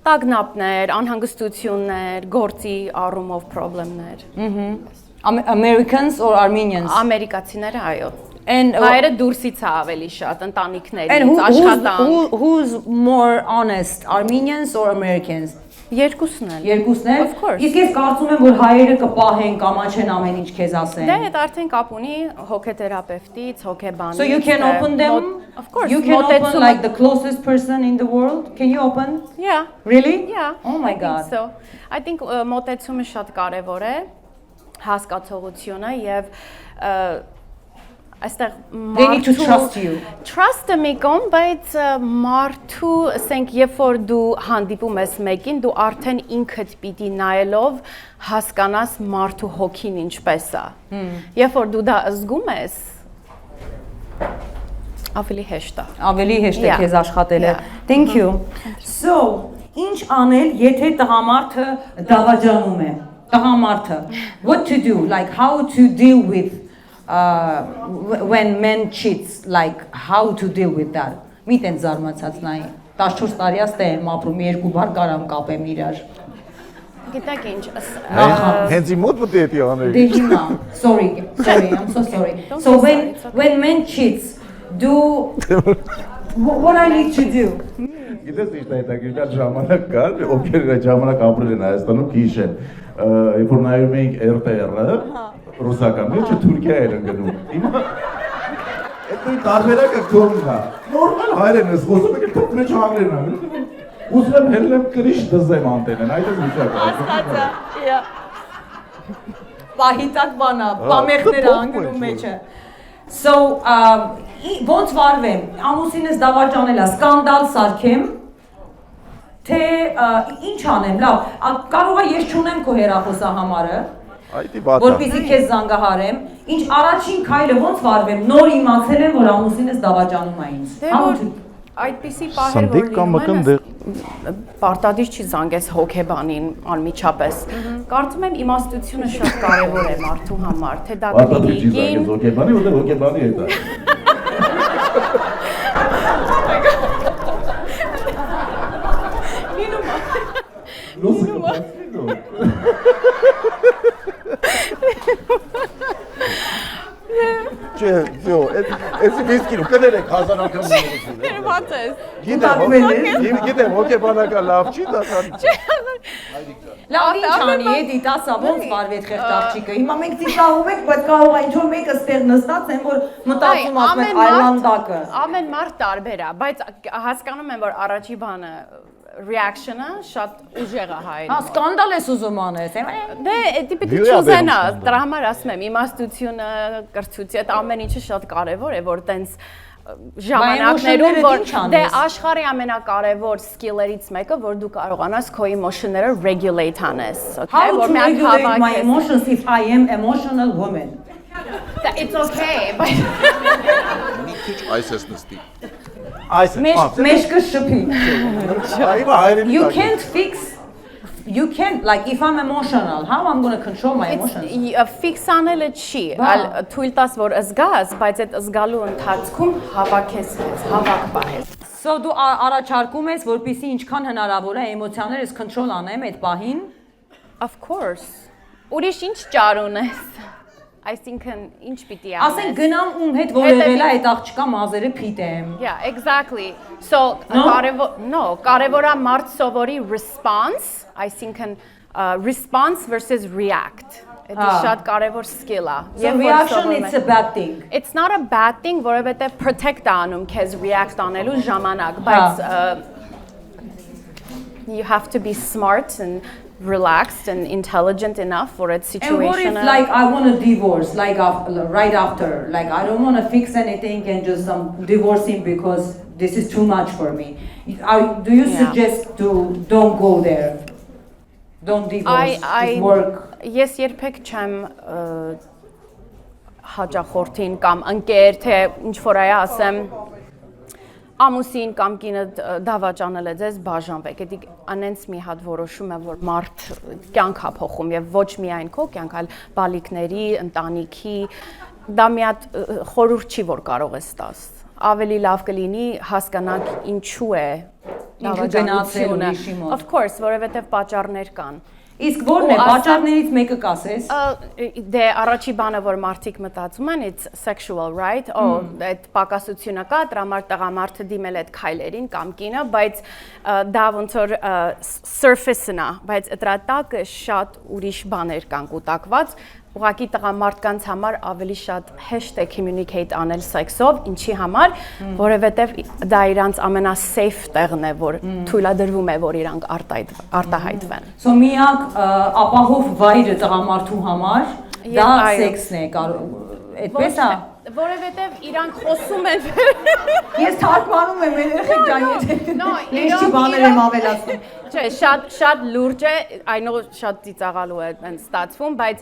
տագնապներ, անհանգստություններ, գործի առումով խնդիրներ։
Americans or Armenians?
Ամերիկացիները այո։
And
Հայերը դուրսից է ավելի շատ ընտանիքներից, աշխատանք։
who's more honest, Armenians or Americans?
Երկուսն էլ։
Երկուսն էլ։
Of course.
Իսկ ես կարծում եմ, որ հայերը կպահեն, կամաչեն ամեն ինչ քեզ ասեն։
Դե այդ արդեն կապ ունի հոգեթերապևտից, հոգեբանից։
So you can open them?
Of course.
You can open
մոտեցումը-
like the closest person in the world? Can you open?
Yeah.
Really?
Yeah.
Oh my
I think
God.
So. I think մոտեցումը շատ կարևոր է, հասկացողությունը եւ այստեղ
They need to trust you.
Trust-ը մի կողմ, բայց մարդու, ասենք, երբ որ դու հանդիպում ես մեկին, դու արդեն ինքդ պիտի նայելով հասկանաս մարդու հոգին ինչպես է։ Երբ որ դու դա զգում ես, ավելի հեշտ է։
Ավելի հեշտ է
Yeah.
քեզ աշխատելը։
Yeah.
Thank you. So, ինչ անել, եթե տղամարդը դավաճանում է։ Տղամարդը, what to do? Like how to deal with when men cheats, like how to deal with that. Միտեն զարմացած նայ 14 տարի աստ եմ ապրում, երկու բար կարամ կապեմ իրար։
Գիտեք ինչ,
Հենց իմ մոտ պետք է անել։
Դե հիմա, sorry, I'm so sorry. So when men cheats, do what I need to do?
Գիտես ինչ է դա ժամանակ կար, ովքեր այդ ժամանակ ապրել են Հայաստանում քիչ են։ Երբ որ նայում էինք RTR-ը, ռուսական մեջը Թուրքիա էր ընկնում։ Հիմա այդ տարբերակը կողմն է։ Նորմալ հայերեն ես խոսում, եկել թուրք մեջ անգլերեն անգլերեն։ Ուզում եմ հելնեմ կրիշ դզեմ անտենեն, այդ է վիճակը։
Պահիտակ բանա, պամեղները անգնում մեջը։ So, ոնց վարվեմ, ամուսինս դավաճանել է, սկանդալ սարքեմ, թե ինչ անեմ, լավ, կարող է ես չունեմ քո հեռախոսահամարը, որպեսզի քեզ զանգահարեմ, ինչ առաջին քայլը ոնց վարվեմ, նոր իմացել եմ, որ ամուսինս դավաճանում է ինձ։
դե որ այդպիսի պահեր որ լինում են, պարտադիր չի զանգես հոգեբանին անմիջապես։ Կարծում եմ իմաստությունը շատ կարևոր է մարդու համար, թե դա
Պարտադիր չի զանգես հոգեբանի, որտեղ հոգեբանի հետ է։
Չէ, զո, էսի վիսկին կներեք հազար անգամ նորություն։
Ված ես։
Գիտեմ, հոգեբանական լավ չի դա քան։
Լավ ինչ անի, էդի տասա ոնց վարվեց խեղճ աղջիկը։ Հիմա մենք ծիծաղում ենք, բայց կարող է ինչ-որ մեկը ստեղ նստած են, որ մտածում ասում են այլանդակը։
Ամեն մարդ տարբեր է, բայց հասկանում եմ, որ առաջի բանը reaction-ը շատ ուժեղ է հայերեն։
Հա, սկանդալ ես ուզում անես։
Դե, դի պիտի չուզենա, դրա համար ասում եմ, իմաստությունը, կրթությունը, այդ ամեն ինչը շատ կարևոր է, որ տենց ժամանակներում, որ դե աշխարհի ամենակարևոր skillերից մեկը, որ դու կարողանաս քո emotion-ները regulate անես, okay,
որ մի հատ հավաքես my emotions if I am emotional woman.
It's okay, but
Մի քիչ այս էս նստի։
Մեջքը շփի։ You can't, like if I'm emotional, how I'm going to control my emotions?
Fix անելը չի, այլ թույլ տաս որ զգաս, բայց այդ զգալու ընթացքում հավաքես, հավաք պահես։
So դու առաջարկում ես, որպեսզի ինչքան հնարավոր է էմոցիաներս control անեմ այդ պահին?
Of course։ Ուրիշ ինչ ճար ունես։ Այսինքն ինչ պիտի անես։
Ասենք գնամ ում հետ որ եղել է այդ աղջկա մազերը փիտեմ։
Yeah, exactly. So կարևոր է մարդ սովորի response, այսինքն response versus react. Դա շատ կարևոր skill է։
So reaction it's a bad thing.
It's not a bad thing, որովհետև protect անում քեզ react անելու ժամանակ, բայց you have to be smart and relaxed and intelligent enough for that situation.
And what if like I want a divorce, like right after, like I don't want to fix anything and just divorce him because this is too much for me. Do you suggest to don't go there? Don't divorce, just work.
Ես երբեք չեմ հաջախորդին կամ ընկեր թե ինչ որ այ ասեմ ամուսին կամ կինը դավաճանել է ձեզ բաժանվեք, դա անենց մի հատ որոշում է, որ մարդ կյանք է փոխում եւ ոչ միայն քո կյանք, այլ բալիկների, ընտանիքի, դա մի հատ խորհուրդ չի, որ կարող ես տաս։ Ավելի լավ կլինի հասկանանք ինչու է դավաճանությունը։ Of course, որովհետեւ պատճառներ կան։
Իսկ որն է պատճառներից մեկը կասես։
Դե առաջի բանը որ մարդիկ մտածում են it's sexual, right? Այդ պակասությունը կա, տղամարդը դիմել այդ քայլերին կամ կինը, բայց դա ոնց որ surface-ն է, բայց դրա տակը շատ ուրիշ բաներ կան կուտակված։ Ուղղակի տղամարդկանց համար ավելի շատ հեշտ է communicate անել սեքսով, ինչի համար, որովհետև դա իրանց ամենասեյֆ տեղն է, որ թույլատրվում է, որ իրանք արտահայտվեն։
So միակ ապահով վայրը տղամարդու համար դա սեքսն է, այդպես է։
որովհետև իրանք խոսում են
Ես թարգմանում եմ երեխեք ջան, եթե
No,
ինչ բաներ եմ ավելացնում։
Չէ, շատ լուրջ է, այնո շատ ծիծաղալու է այն ստացվում, բայց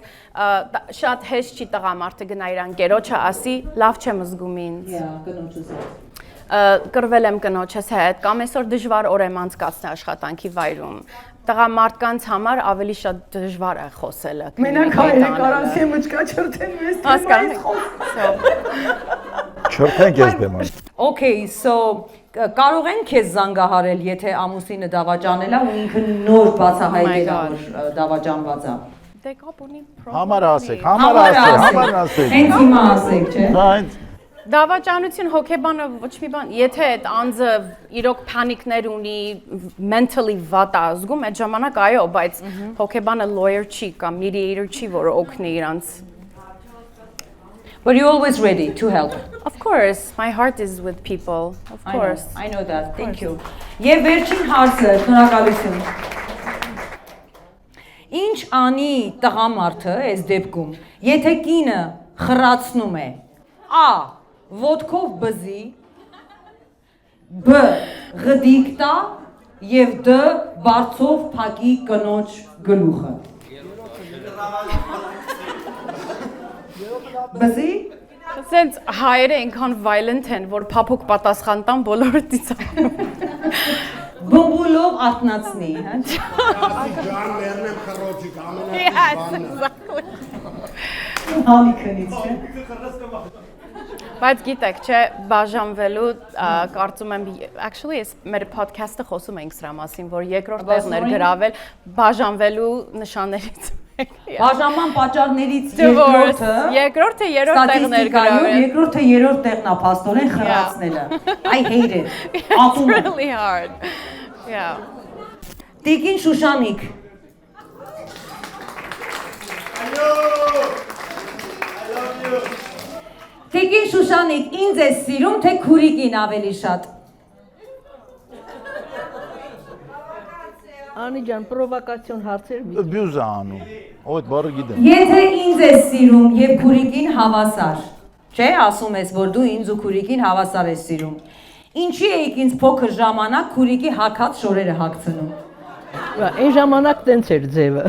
շատ հեշտ չի տղամարդը գնա իր անկերոջը ասի, լավ չեմ զգում ինձ։
Կնոջս
Կրվել եմ կնոջս հետ, կամ այսօր դժվար օր եմ անցկացնել աշխատանքի վայրում։ Տղամարդկանց համար ավելի շատ դժվար է խոսելը։
Մենակ հայերը կարանցի մճկա չրթեն մեզ
Հասկանում
Չրթենք ես դեման։
Okay, so կարող են քեզ զանգահարել, եթե ամուսինը դավաճանել է ու ինքը նոր բացահայտել է, որ դավաճանված է։
Դե կապ ունի
Համար ասեք։
Հենց հիմա ասեք, չէ։
Դա հենց
Դավաճանություն հոգեբանը ոչ մի բան, եթե այդ անձը իրոք փանիկներ ունի, mentally վատ է զգում, այդ ժամանակ այո, բայց հոգեբանը lawyer չի կամ mediator չի, որ օգնի իրանց։
But you're always ready to help.
Of course, my heart is with people. Of course.
I know that. Thank you. Եվ վերջին հարցը, շնորհակալություն։ Ինչ անի տղամարդը այս դեպքում, եթե կինը խրացնում է, A. Ոտքով բզի, B. Գդիկ տա եւ D. Բարձով փակի կնոջ գլուխը։ Բզի
Սենց հայերը ինքան violent են, որ փափուկ պատասխան տան բոլորը ծիծաղում։
բոմբուլով արտնացնի, հա։
Ջան լեռնեմ խռոջիկ ամենասիրվանը։
Հալիքնից չէ։
Բայց գիտեք, չէ, բաժանվելու կարծում եմ actually ես մեր podcast-ը խոսում ենք սրա մասին, որ երկրորդ տեղն էր գրավել բաժանվելու նշաններից մեկը։
Բաժանման պատճառներից
երկրորդը երրորդ տեղն էր գրավել։
Երկրորդը երրորդ տեղն է փաստորեն խրացնելը։ I hate it.
It's really hard. Yeah.
Տիկին Շուշանիկ։ Տիկին Շուշանիկ, ինձ է սիրում, թե քուրիկին ավելի շատ։
Անի ջան, պրովոկացիոն հարցեր մի։
Բյուզ է անում։ Այդ բառը գիտեմ։
Եթե ինձ է սիրում եւ քուրիկին հավասար, չէ, ասում ես, որ դու ինձ ու քուրիկին հավասար ես սիրում։ Ինչի էիք ինձ փոքր ժամանակ քուրիկի հակած շորերը հագցնում։
Այն ժամանակ տենց էր ձևը։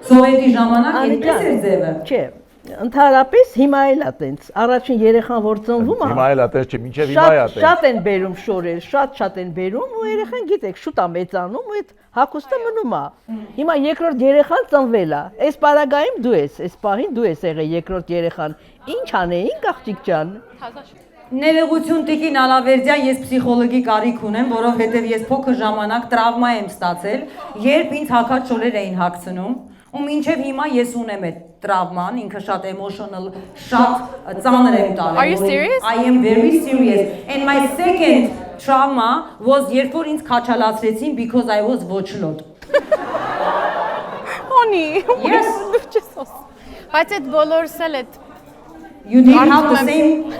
Սովետի ժամանակ այնպես էր ձևը։
Չէ, ընդհանրապես հիմա էլ է տենց։ Առաջին երեխան որ ծնվում է։
Հիմա էլ է տենց չէ, մինչև հիմա է տենց։
Շատ են բերում շորեր, շատ են բերում ու երեխան գիտեք, շուտ է մեծանում ու այդ հագուստը մնում է։ Հիմա երկրորդ երեխան ծնվել է։ Այս պարագայում դու ես, այս պահին դու ես եղել երկրորդ երեխան։ Ինչ անեինք աղջիկ ջան։
Ներողություն Տիկին Ալավերդյան, ես պսիխոլոգի կարիք ունեմ, որովհետև ես փոքր ժամանակ տրավմա եմ ստացել, երբ ինձ հակած շորեր էին հագցնում, ու մինչև հիմա ես ունեմ այդ տրավման, ինքը շատ emotional, շատ ծանր եմ տարել։
Are you serious?
I am very serious. And my second trauma was երբ որ ինձ քաչալացրեցին because I was ոչլոտ։
Honey.
Yes.
Բայց այդ բոլորս էլ այդ
You didn't have the same.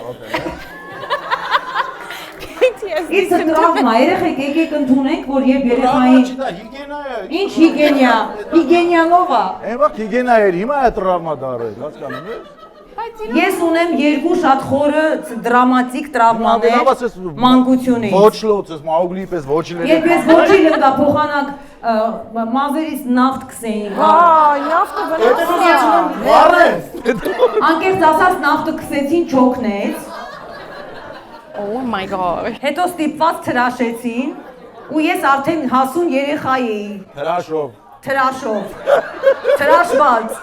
It's a trauma, երեխեք եկեք ընդունենք, որ երբ երեխային
Հիգենա է։
Ինչ հիգենիա, հիգենիանով է։
Այն վաղ հիգենա էր, հիմա է տրավմա դարել, հասկանում ես։
Ես ունեմ երկու շատ խորը դրամատիկ տրավմաներ մանկությունից։
Ոչլոց ես, Մաուգլի պես ոչլեր։
Երբ ես ոչի լնգա փոխանակ մազերից նավթ քսեին։
Նավթը վնասում է։
Վառես։
Անկեղծ ասած նավթը քսեցին չոքնեց։
Oh my god.
Հետո ստիպված թրաշեցին ու ես արդեն հասուն երեխա էի։ Թրաշով։ Թրաշված։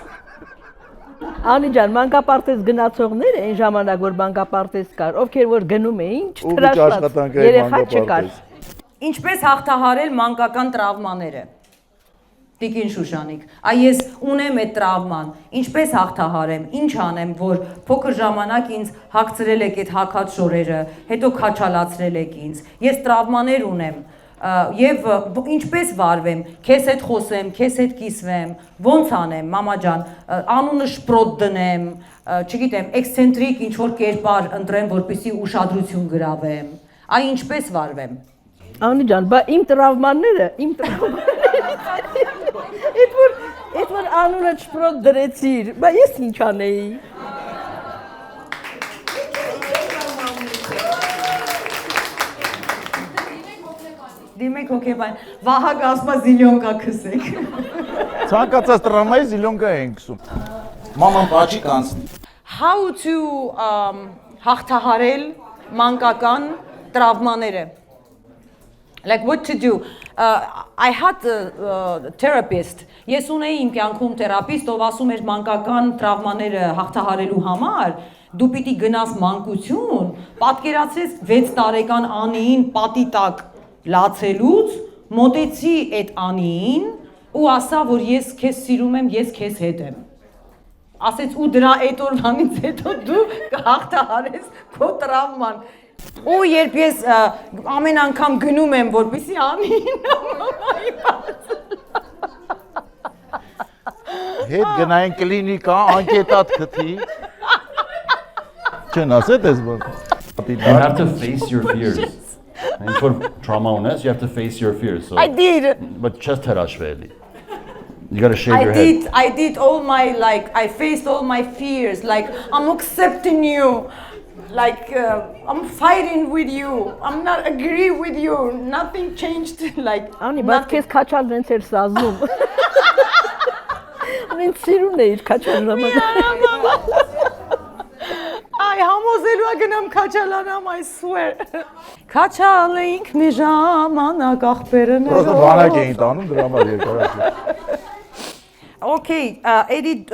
Անի ջան, մանկապարտեզ գնացողները այն ժամանակ որ մանկապարտեզ կար, ովքեր որ գնում էին, չթրաշված երեխա չկար։
Ինչպես հաղթահարել մանկական տրավմաները։ Տիկին Շուշանիկ, ես ունեմ այդ տրավման, ինչպես հաղթահարեմ, ինչ անեմ, որ փոքր ժամանակ ինձ հագցրել եք այդ հակած շորերը, հետո քաչալացրել եք ինձ, ես տրավմաներ ունեմ, եւ ինչպես վարվեմ, քեզ հետ խոսեմ, քեզ հետ կիսվեմ, ոնց անեմ, մամա ջան, անունը շպրոտ դնեմ, չգիտեմ, էքսցենտրիկ ինչ որ կերպար ընտրեմ, որպեսզի ուշադրություն գրավեմ, ինչպես վարվեմ։
Անի ջան, բա իմ տրավմանները, Այդ որ անունը շպրոտ դրեցիր, բա ես ինչ անեի։
Դիմեք հոգեբան։ Վահագ ասում է զիլյոնկա քսեք։
Ցանկացած տրամայի զիլյոնկա ենք քսում։
Մաման բաճի կանցնի։
How to հաղթահարել մանկական տրավմաները։ Like what to do. I had a therapist. Ես ունեի իմ կյանքում թերապիստ, ով ասում էր մանկական տրավմաները հաղթահարելու համար դու պիտի գնաս մանկություն, պատկերացրես 6 տարեկան Անիին պատի տակ լացելուց, մոտեցի այդ Անիին ու ասա, որ ես քեզ սիրում եմ, ես քեզ հետ եմ։ Ասեց ու դրա այդ օրվանից հետո դու կհաղթահարես քո տրավման։ Ու երբ ես ամեն անգամ գնում եմ, որպեսզի Անին մամայի
Հետ գնային կլինիկա, անկետատ քթի։ Չեն ասել ես որ։
You have to face your fears. And for trauma unless you have to face your fears. So
I did.
But just harassment. You got to shave your head.
I did all my I faced all my fears. Like I'm accepting you. Like I'm fighting with you. I'm not agree with you. Nothing changed. Like
Անի, բայց քեզ քաչալ դենց էր սազում։ Մենք սիրուն էիր քաչալ ժամանակ։
Ay համոզելու ա գնամ քաչալանամ, I swear։ Քաչալ էինք մի ժամանակ աղբերներով։
Պրոստը բանակ էին տանում դրա համար երկարացի։
Okay, edit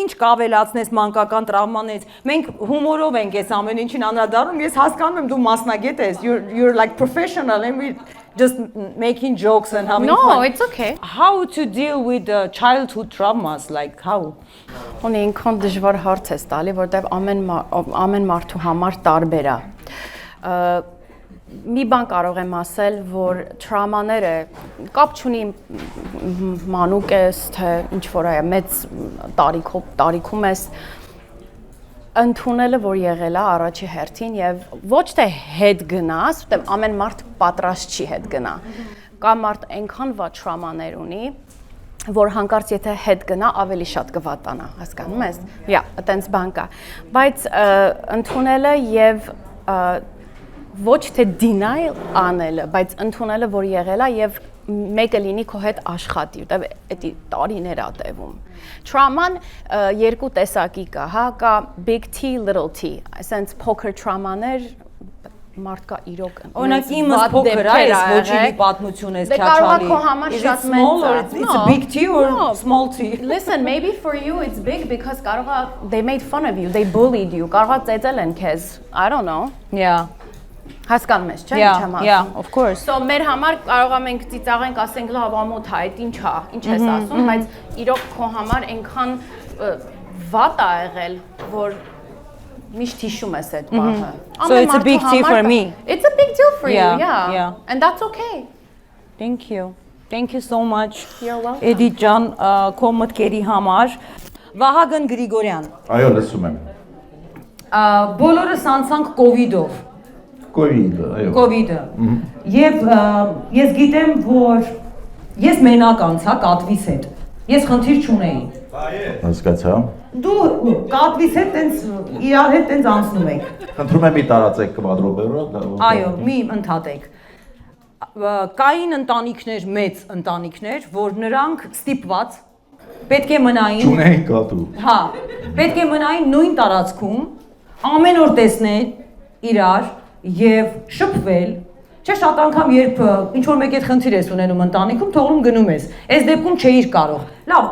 ինչ կավելացնես մանկական տրավմանից։ Մենք հումորով ենք այս ամեն ինչին անդրադառնում։ Ես հասկանում եմ դու մասնագետ ես։ You're like professional and we just making jokes and having fun.
No, it's okay.
How to deal with childhood traumas, like how?
Ունի ինքան դժվար հարց է տալի, որտեղ ամեն մարդու համար տարբեր է։ Մի բան կարող եմ ասել, որ տրամաները կապ չունի մանուկ ես, թե ինչ որ է, մեծ տարիքում ես, ընդունելը, որ եղել է առաջի հերթին եւ ոչ թե հետ գնաս, որտեղ ամեն մարդ պատրաստ չի հետ գնա։ Կա մարդ այնքան վատ տրամաներ ունի, որ հանկարծ եթե հետ գնա ավելի շատ կվատանա, հասկանում ես։ Այտենց բան կա։ Բայց ընդունելը եւ ոչ թե denial անելը, բայց ընդունելը, որ եղել է եւ մեկը լինի քո հետ աշխատի, որտեւ էդի տարիներ ա տևում։ Trauman երկու տեսակի կա, հա, կա big T, little T, այսինքն poker traumaներ մարդ կա իրոք։
Օրինակ իմս փոքր է, ես ոչինի պատմություն ես քաչալի։
Դե կարող է քո համար շատ մեծ է։
It's a big T or small T?
Listen, maybe for you it's big because կարող է they made fun of you, they bullied you, կարող է ծեծել են քեզ, I don't know։
Yeah.
Հասկանում ես, չէ՞, ինչ եմ ասում։
Yeah, of course։
So մեր համար կարող է մենք ծիծաղենք, ասենք լավ ամոթ է, այդ ինչ է, ինչ ես ասում, բայց իրոք քո համար այնքան վատ է եղել, որ միշտ հիշում ես այդ բանը։
So it's a big deal for me.
It's a big deal for you,
yeah.
And that's okay.
Thank you. Thank you so much.
You're welcome.
Էդիթ ջան, քո մտքերի համար։ Վահագն Գրիգորյան։
Այո, լսում եմ։
Բոլորս անցանք COVID-ով։
COVID-ը, այո։
COVID-ը։ Եվ ես գիտեմ, որ ես մենակ անցա կատվիս հետ։ Ես խնդիր չունեի։
Հասկացա։
Դու կատվիս հետ տենց իրար հետ տենց անցնում եք։
Խնդրում եմ մի տարածեք կվադրոբերը։
Այո, մի ընդհատեք։ Կային ընտանիքներ, մեծ ընտանիքներ, որ նրանք ստիպված պետք է մնային։
Չունեին կատու։
Հա, պետք է մնային նույն տարածքում, ամեն օր տեսնել իրար եւ շփվել։ Չէ, շատ անգամ երբ ինչ որ մեկ այդ խնդիր ես ունենում ընտանիքում, թողնում գնում ես։ Այս դեպքում չէիր կարող։ Լավ,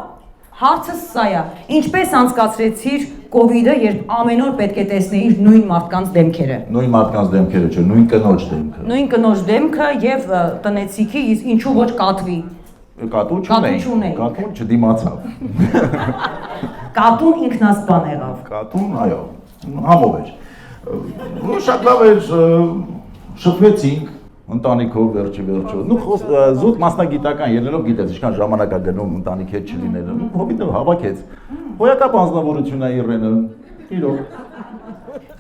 հարցը սա է։ Ինչպես անցկացրեցիր COVID-ը, երբ ամեն օր պետք է տեսնեիր նույն մարդկանց դեմքերը։
Նույն մարդկանց դեմքերը չէ, նույն կնոջ դեմքը։
Նույն կնոջ դեմքը եւ տնեցիքի, ինչու ոչ կատվի։
Կատու չունեի։ Կատուն չդիմացավ։
Կատուն ինքնասպան եղավ։
Կատուն, այո, համով էր։ Շատ լավ էր, շփվեցինք ընտանիքով վերջը։ Նու զուտ մասնագիտական ելնելով գիտես ինչքան ժամանակ է գնում ընտանիքի հետ չլինելը։ Հոբիտը հավաքեց։ Հոյակապ անձնավորություն է Իրենը։ Իրոք։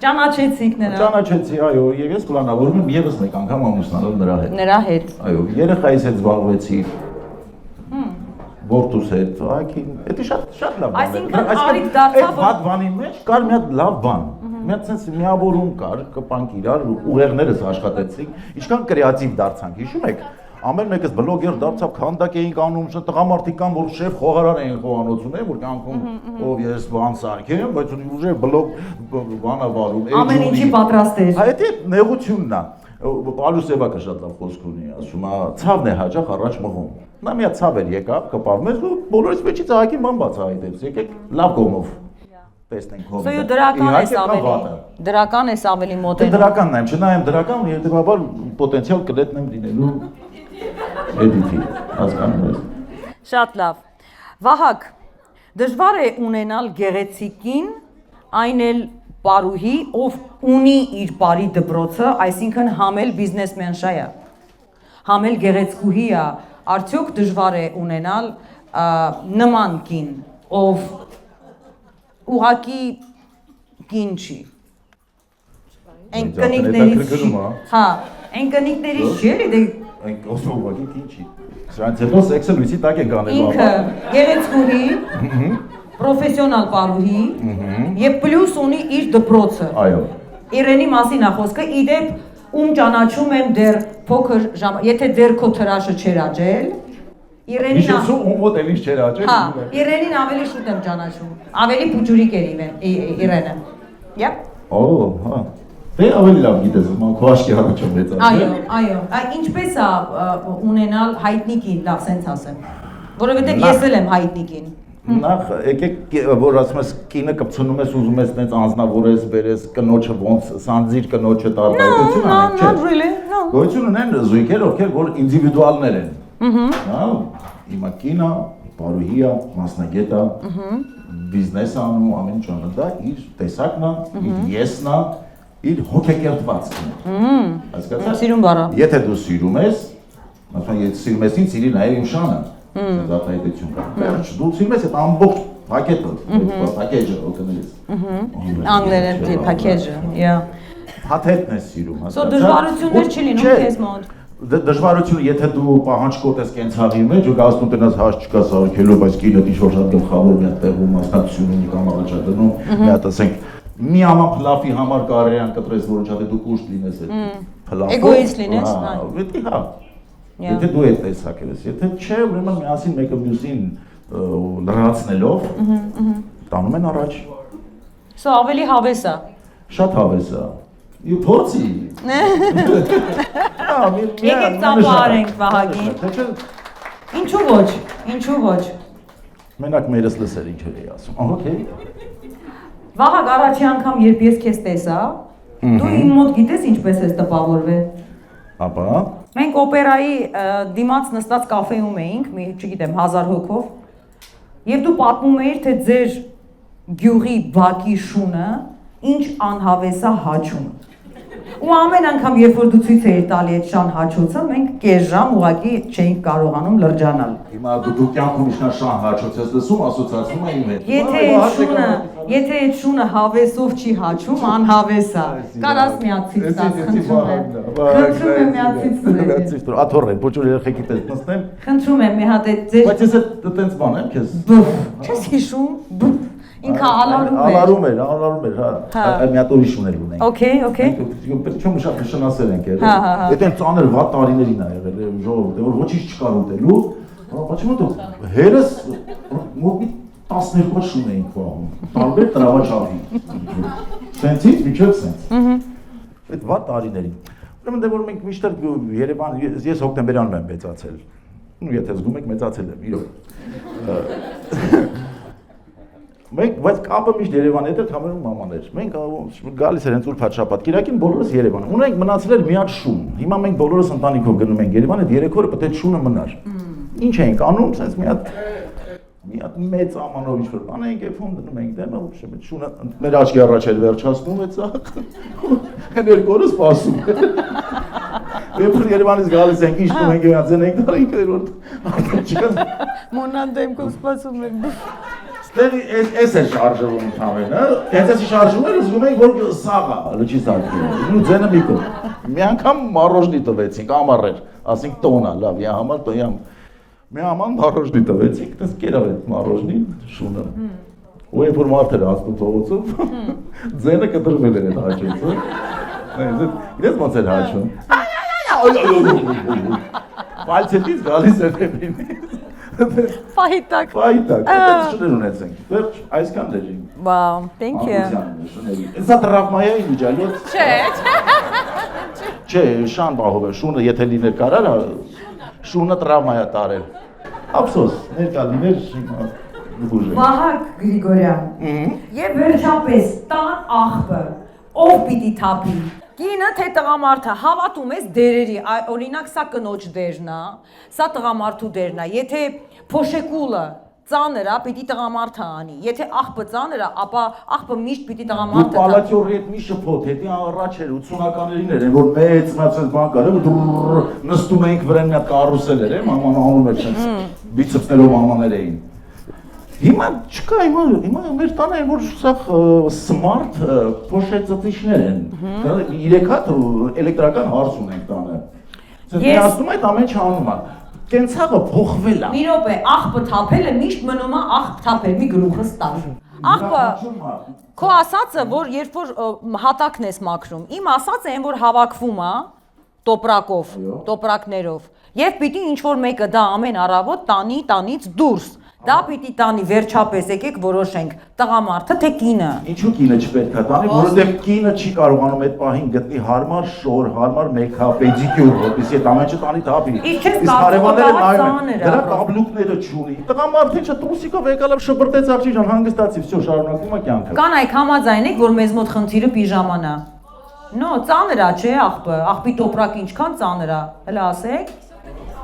Ճանաչեցիք նրան։
Ճանաչեցի, այո, եւ ես պլանավորում եմ եւս մեկ անգամ ամուսնանալ նրա հետ։
Նրա հետ։
Այո, երեխայիս հետ զբաղվեցի։ Որդուս հետ, ակին, դա շատ լավ բան է։
Այսինքն արիք դարձավ
այդ բանի մեջ կար մի հատ լավ բան։ Մի հատ sense միավորում կար, կպանք իրար, ուղեղներս աշխատեցինք, ինչքան կրեատիվ դարձանք, հիշում եք։ Ամեն մեկս բլոգեր դարձավ, քանդակ էինք անում, տղամարդիկ կան, որ շեֆ խոհարար էին խոհանոցում, որ կյանքում ով ես բան սարքեմ, բայց ուժը բլոգ բանա վարում։
Ամեն ինչի պատրաստ էր։
Այդ է նեղությունն է։ Պալուսևակը շատ լավ խոսք ունի, ասում է, ցավն է հաճախ առաջ մղում։ Նա մի հատ ցավ էր եկավ, կպավ մեզ ու բոլորից մեջից ահագին բան բացահայտեց։ Եկեք լավ կողմով տեսնենք հոմ։
Սա դրական է ավելի մոտենում։
Դրականն եմ, չնայեմ դրական, հետևաբար պոտենցիալ կլետնեմ լինելու էդիթի, հասկանում ես։
Շատ լավ։ Վահագ, դժվար է ունենալ գեղեցիկին, այն էլ պարուհի, ով ունի իր բարի դպրոցը, այսինքն համել բիզնեսմենշա է, համել գեղեցկուհի է, արդյոք դժվար է ունենալ նման կին, ով ուղակի կին չի։ Այն կնիկներից չի, հա, այն կնիկներից չի էլի,
այն ուղղակի կին չի։ Սրանց հետո սեքսը լույսի տակ ենք անել։
Ինքը գեղեցկուհի, պրոֆեսիոնալ պարուհի եւ պլյուս ունի իր դպրոցը։
Այո։
Իրենի մասին է խոսքը, իդեպ ում ճանաչում եմ դեռ փոքր ժամ, եթե դեռ քո թրաշը չեր աճել, Իրենին
ում մոտ էլի չեր աճել։
Հա, Իրենին ավելի շուտ եմ ճանաչում։ Ավելի փուջուրիկ էր Իրենը։ Yep։
Օ, հա։ Դե ավելի լավ գիտես, քո աշկի առաջում մեծացել։
Այո։ Ինչպես է ունենալ հայտնիկին, լավ սենց ասեմ։ Որովհետև ես էլ եմ հայտնիկին։
Նախ եկեք որ ասում ես կինը կպցնում ես ուզում ես տենց անձնավորես բերես կնոջը ոնց սանձիր կնոջը տարբերություն անեք չէ։ Գոյություն ունեն զույգեր ովքեր որ ինդիվիդուալներ են։ Հա, հիմա կինը, պարուհի է, մասնագետ է, բիզնես անում, ամեն ինչ անում, դա իր տեսակն է, իր եսն է, իր հոգեկերտվածքն է։ Հասկացա՞ր։
Սիրուն բառը։
Եթե դու սիրում ես, ասում ես սիրում ես ինձ, սիրի նաև իմ շանը։ Զատայտություն կա։ Վերջ դու սիրում ես այդ ամբողջ պակետը, պակեջը օգնելիս։
Անգլերեն պակեջը, yeah։
Հաթեթն ես սիրում,
հասկացա՞։ Սո դժվարություններ չի լինում քեզ մոտ։
Դժվարությունը, եթե դու պահանջկոտ ես կենցաղի մեջ, ու գասնում տնաս հաշ չկա սարքելու, բայց կինը ինչ-որ շատ գլխավոր մի հատ տեղում մասնակցություն ունի կամ առաջադրում, մի հատ ասենք մի աման փլաֆի համար կարելի է կտրես, որ ինչա դու կուշտ լինես այդ փլաֆը։
Էգոիստ լինես,
հա։ Եթե դու այդ տեսակ ես, եթե չէ, ուրեմն միասին մեկը մյուսին լրացնելով տանում են առաջ։
Սա ավելի հավես է։
Շատ հավես է։ Ու փորձի։
Եկեք ծափարենք Վահագին։ Ինչու ոչ, ինչու ոչ։
Մենակ մերս լսեր ինչ էի ասում։ Okay։
Վահագ առաջի անգամ երբ ես քեզ տեսա, դու իմ մոտ գիտես ինչպես ես տպավորվել։
Ապա
Մենք օպերայի դիմաց նստած կաֆեում էինք, մի, չգիտեմ, 1000 հոգով, եւ դու պատմում էիր, թե ձեր գյուղի բակի շունը ինչ անհավես է հաչում։ Ու ամեն անգամ, երբ որ դու ցույց էիր տալի այդ շան հաչոցը, մենք կես ժամ ուղղակի չէինք կարողանում լրջանալ։
Հիմա դու կյանքում ինչքան շան հաչոց ես լսում, ասոցիացվում է իմ հետ։
Եթե այդ շունը հավեսով չի հաչում, անհավես է։ Կարաս միացից տաս, խնդրում եմ։ Խնդրում եմ միացից տուր։
Աթոռ փոճուր երեխեքի պես նստեմ։
Խնդրում եմ մի հատ այդ ձեր։
Բայց ես այդ տենց բան եմ քեզ։
Չես հիշում։ Ինքը ալարում
էր, հա։ Մի հատ ուրիշ ուներ ունենք։
Okay։
Պետք է շատ նշանասեր ենք եղել։ Այդ են ծանր վատ տարիներին ա եղել, ժողովուրդ, որ ոչինչ չկար ուտելու, почему-то հերս մոտ 12 շուն էին խոհում, տարբեր տրավաչափի։ Սենցից միջև սենց։ Այդ վատ տարիներին։ Ուրեմն դե որ մենք միշտ Երևան, ես հոկտեմբերյանում եմ մեծացել։ Ու եթե զգում եք մեծացել եմ, իրոք։ Մենք բայց կապը միշտ Երևանի հետ էր համերում մամաներ։ Մենք գալիս էր հենց ուրբաթ շաբաթ կիրակին բոլորս Երևան։ Ունենք մնացել էր մի հատ շուն։ Հիմա մենք բոլորս ընտանիքով գնում ենք Երևան, այդ 3 օրը պետք է շունը մնար։ Ինչ ենք անում, sense մի հատ մեծ ամանով ինչ-որ բան ենք եփում, դնում ենք դեմը, ու շունը մեր աչքի առաջ էր վերջացնում այդ սա։ Հենց 2 օրը սպասում։ Երբ Երևանից գալիս ենք, ինչ դու ենք յացեն ենք դարի ինքերորդ։
Մոնան դեմքով սպասում եմ։
Ստեղի էս է շարժվում ընդհանրեն, հենց էսի շարժվում էր, զգում ենք, որ սաղա, լճի սարքին, ու ձենը մի կողմ։ Մի անգամ մարոժնի տվեցինք, ամառեր, ասենք տոնա, լավ, յա համար տոյամ։ Մի աման մարոժնի տվեցինք, տես կերավ այդ մարոժնի շունը։ Ու երբ որ մարդերը հասնում փողոցով, ձենը կտրվել էր այդ հաճույքը։ Իրենց ոնց էր հաճում։ Վալցետից գալիս էր դեպին։
Ֆայտակ։
Ֆայտակ, այդ շներ ունեցենք։ Վերջ, այսքան դեժին։
Wow, thank you։
Սա տրավմայի միջայլոց։
Չէ։
Չէ, շան բահով է, շունը եթե լիներ կարար, շունը տրավմայա տարել։ Ափսոս, ներկա լիներ
Վահագ Գրիգորյան։ Եվ վերջապես տան աղբը, ով պիտի թափի։
Կինը թե տղամարդը հավատում ես դերերի, օրինակ սա կնոջ դերն է, սա տղամարդու դերն է, եթե փոշեկուլը ծանր է, պիտի տղամարդը անի, եթե աղբը ծանր է, ապա աղբը միշտ պիտի
Դու
տղամարդը
պալատյորի հետ մի շփոթ, հետի առաջ էր 80-ականներին էր, որ մեծ մացած բան կար, նստում էինք վրան մի հատ կարուսել էր, մաման անում էր չենց, բիցեպսներով մամաներ էին։ Հիմա չկա, հիմա մեր տանը են, որ սաղ սմարթ փոշեցծիչներ են, 3 հատ էլեկտրական հարս ունենք տանը, միացնում այդ ամեն չանում է, կենցաղը փոխվել է։
Մի րոպե, աղբը թափելը միշտ մնում է աղբ թափել, մի գլուխը ստար։ Աղբը, քո ասածը, որ երբ որ հատակն ես մաքրում, իմ ասածը այն, որ հավաքվում է տոպրակով, տոպրակներով, եւ պիտի ինչ-որ մեկը դա ամեն առավոտ տանի տանից դուրս։ Դա պիտի տանի վերջապես եկեք որոշենք տղամարդը թե կինը։
Ինչու կինը չպետք է տանի, որովհետև կինը չի կարողանում այդ պահին գտնի հարմար շոր, հարմար մեքափ, պեդիկյուր, որպեսզի այդ ամենը տանի թափի։
Իսկ հարևանները նայում են,
դրա կաբլուկները չունի։ Տղամարդը ինչա տուսիկով եկալ է շպրտեց աղջի ջան, հանգստացի, всё, շարունակվում է կյանքը։
Կանայք համաձայն եք, որ մեզ մոտ խնդիրը պիժաման է։ Նո, ծանր է, չէ, աղբը, աղբի տոպրակ ինչքան ծանր է, հələ ասեք։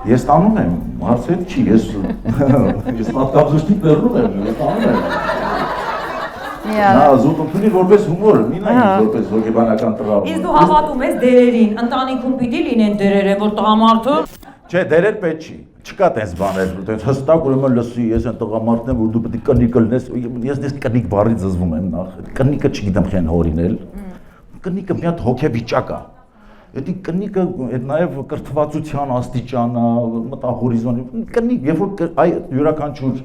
Ես տանում եմ, հարց հետ չի, ես պատկաբզուշտի պերնում եմ, ես տանում եմ։ Նա զուտ ընդունի որպես հումոր, մի նայից որպես հոգեբանական տղավար։
Իսկ դու հավատում ես դերերին, ընտանիքում պիտի լինեն դերերը, որ տղամարդը։
Չէ, դերեր պետք չի, չկա տենց բաներ, տենց հստակ ուրեմն լսի, ես այն տղամարդն եմ, որ դու պետք է կնիկ լնես, ես կնիկ բառից զզվում եմ նախ, կնիկը չգիտեմ խեն հորինել, կնիկը մի հատ հոգեվիճակ է։ Էդի կնիկը նաև կրթվածության աստիճան է, մտահորիզոնի, կնիկ, երբ որ այ յուրաքանչյուր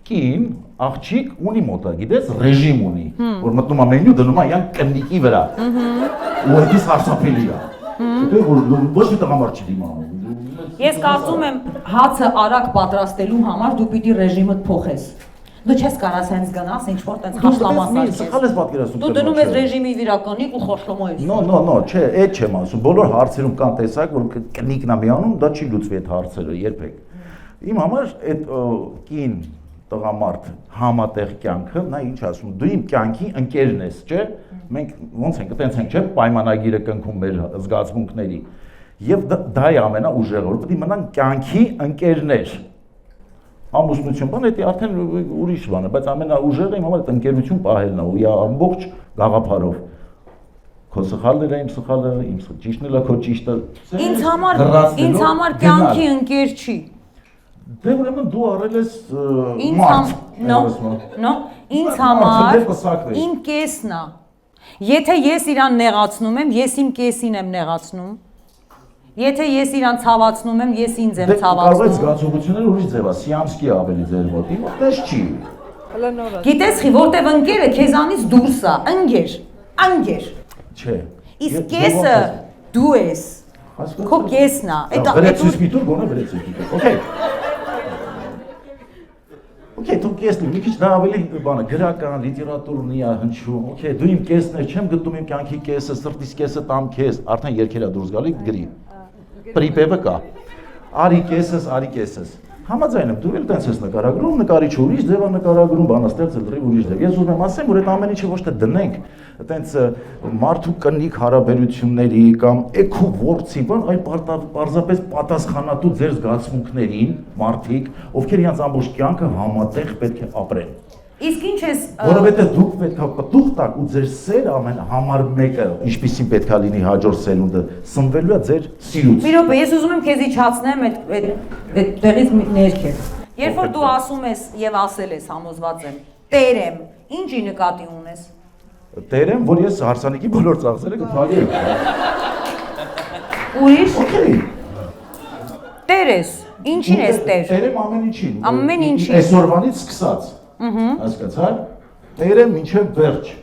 կին, աղջիկ ունի մոտը, գիտես, ռեժիմ ունի, որ մտնում է մենյու դնում է յան կնիկի վրա։ Ու էդի սարսափելի է։ Դե որ ոչ մի տղամարդ չի դիմանում։
Ես կարծում եմ հացը արագ պատրաստելու համար դու պիտի ռեժիմդ փոխես։ Դու չես կարաս հենց գնաս ինչ-որ տենց խաշլամասար ես։
Սխալ ես պատկերացնում։
Դու դնում ես ռեժիմի վիրակոնիկ ու խոշլոմո ես։
No, չէ, այդ չեմ ասում։ Բոլոր հարցերում կան տեսակ, որ կնիկն է միանում, դա չի լուծվի այդ հարցերը երբեք։ Իմ համար այդ կին տղամարդ համատեղ կյանքը, նա ինչ ասում, դու իմ կյանքի ընկերն ես, չէ՞։ Մենք ոնց ենք, այտենց ենք, չէ՞, պայմանագիրը կնքում մեր զգացմունքների։ Եվ դա է ամենաուժեղը, որ պետք է մնան կյանքի ընկերներ։ Ամուսնություն բան, դա արդեն ուրիշ բան է, բայց ամենաուժեղը իմ համար այդ ընկերություն պահելն է, ու ամբողջ գաղափարով։ Քո սխալները իմ սխալը, իմ ճիշտն էլ քո ճիշտը։
Ինձ համար կյանքի ընկեր չի։
Դե ուրեմն դու առել ես
ինձ համար իմ կեսն է։ Եթե ես իրան նեղացնում եմ, ես իմ կեսին եմ նեղացնում։ Եթե ես իրան ցավացնում եմ, ես ինձ եմ ցավացնում։
Կարող է զգացողությունները ուրիշ ձև է, սիամսկի ավելի ձեր մոտ, այդպես չի։
Գիտես խի, որտեվ ընկերը քեզանից դուրս է, ընկեր։
Չէ։
Իսկ կեսը դու ես։ Քո կեսն է։
Վերեցույց մի տուր, գոնե վերեցույց մի տուր։ Okay։ Okay, դու կեսն մի քիչ դա ավելի բանը գրական, լիտերատուրնի է հնչում։ Okay, դու իմ կեսն ես, չեմ գտնում իմ կյանքի կեսը, սրտիս կեսը տամ քեզ, արդեն երկերա դուրս գալի գրի։ Պրիպևը կա։ Արի կեսս։ Համաձայն եմ, դու էլ տենց ես նկարագրում, նկարիչը ուրիշ ձև է նկարագրում, բանաստեղծը լրիվ ուրիշ ձև։ Ես ուզում եմ ասեմ, որ այդ ամեն ինչը ոչ թե դնենք, տենց մարդու կնիկ հարաբերությունների կամ էքու ворցի, բան, այլ պարզապես պատասխանատու ձեր զգացմունքներին մարդիկ, ովքեր իրենց ամբողջ կյանքը համատեղ պետք է ապրեն։
Իսկ ինչ ես
Որովհետև դուք պետք է պտուղ տաք ու ձեր սերը ամեն համար մեկը, ինչպիսին պետք է լինի հաջորդ սերունդը, սնվելու է ձեր սիրուց։
Մի րոպե, ես ուզում եմ քեզ իջացնեմ այդ տեղից ներքև։ Երբ որ դու ասում ես եւ ասել ես, համոզված եմ, Տեր եմ, ինչի նկատի ունես։
Տեր եմ, որ ես հարսանիքի բոլոր ծախսերը կփակեմ։
Ուրիշ։
Okay։
Տեր ես, ինչին ես Տեր։
Տեր եմ ամեն ինչին։
Ամեն ինչին։
Այսօրվանից սկսած։ Հասկացա՞ր։ Տերը մինչև վերջ։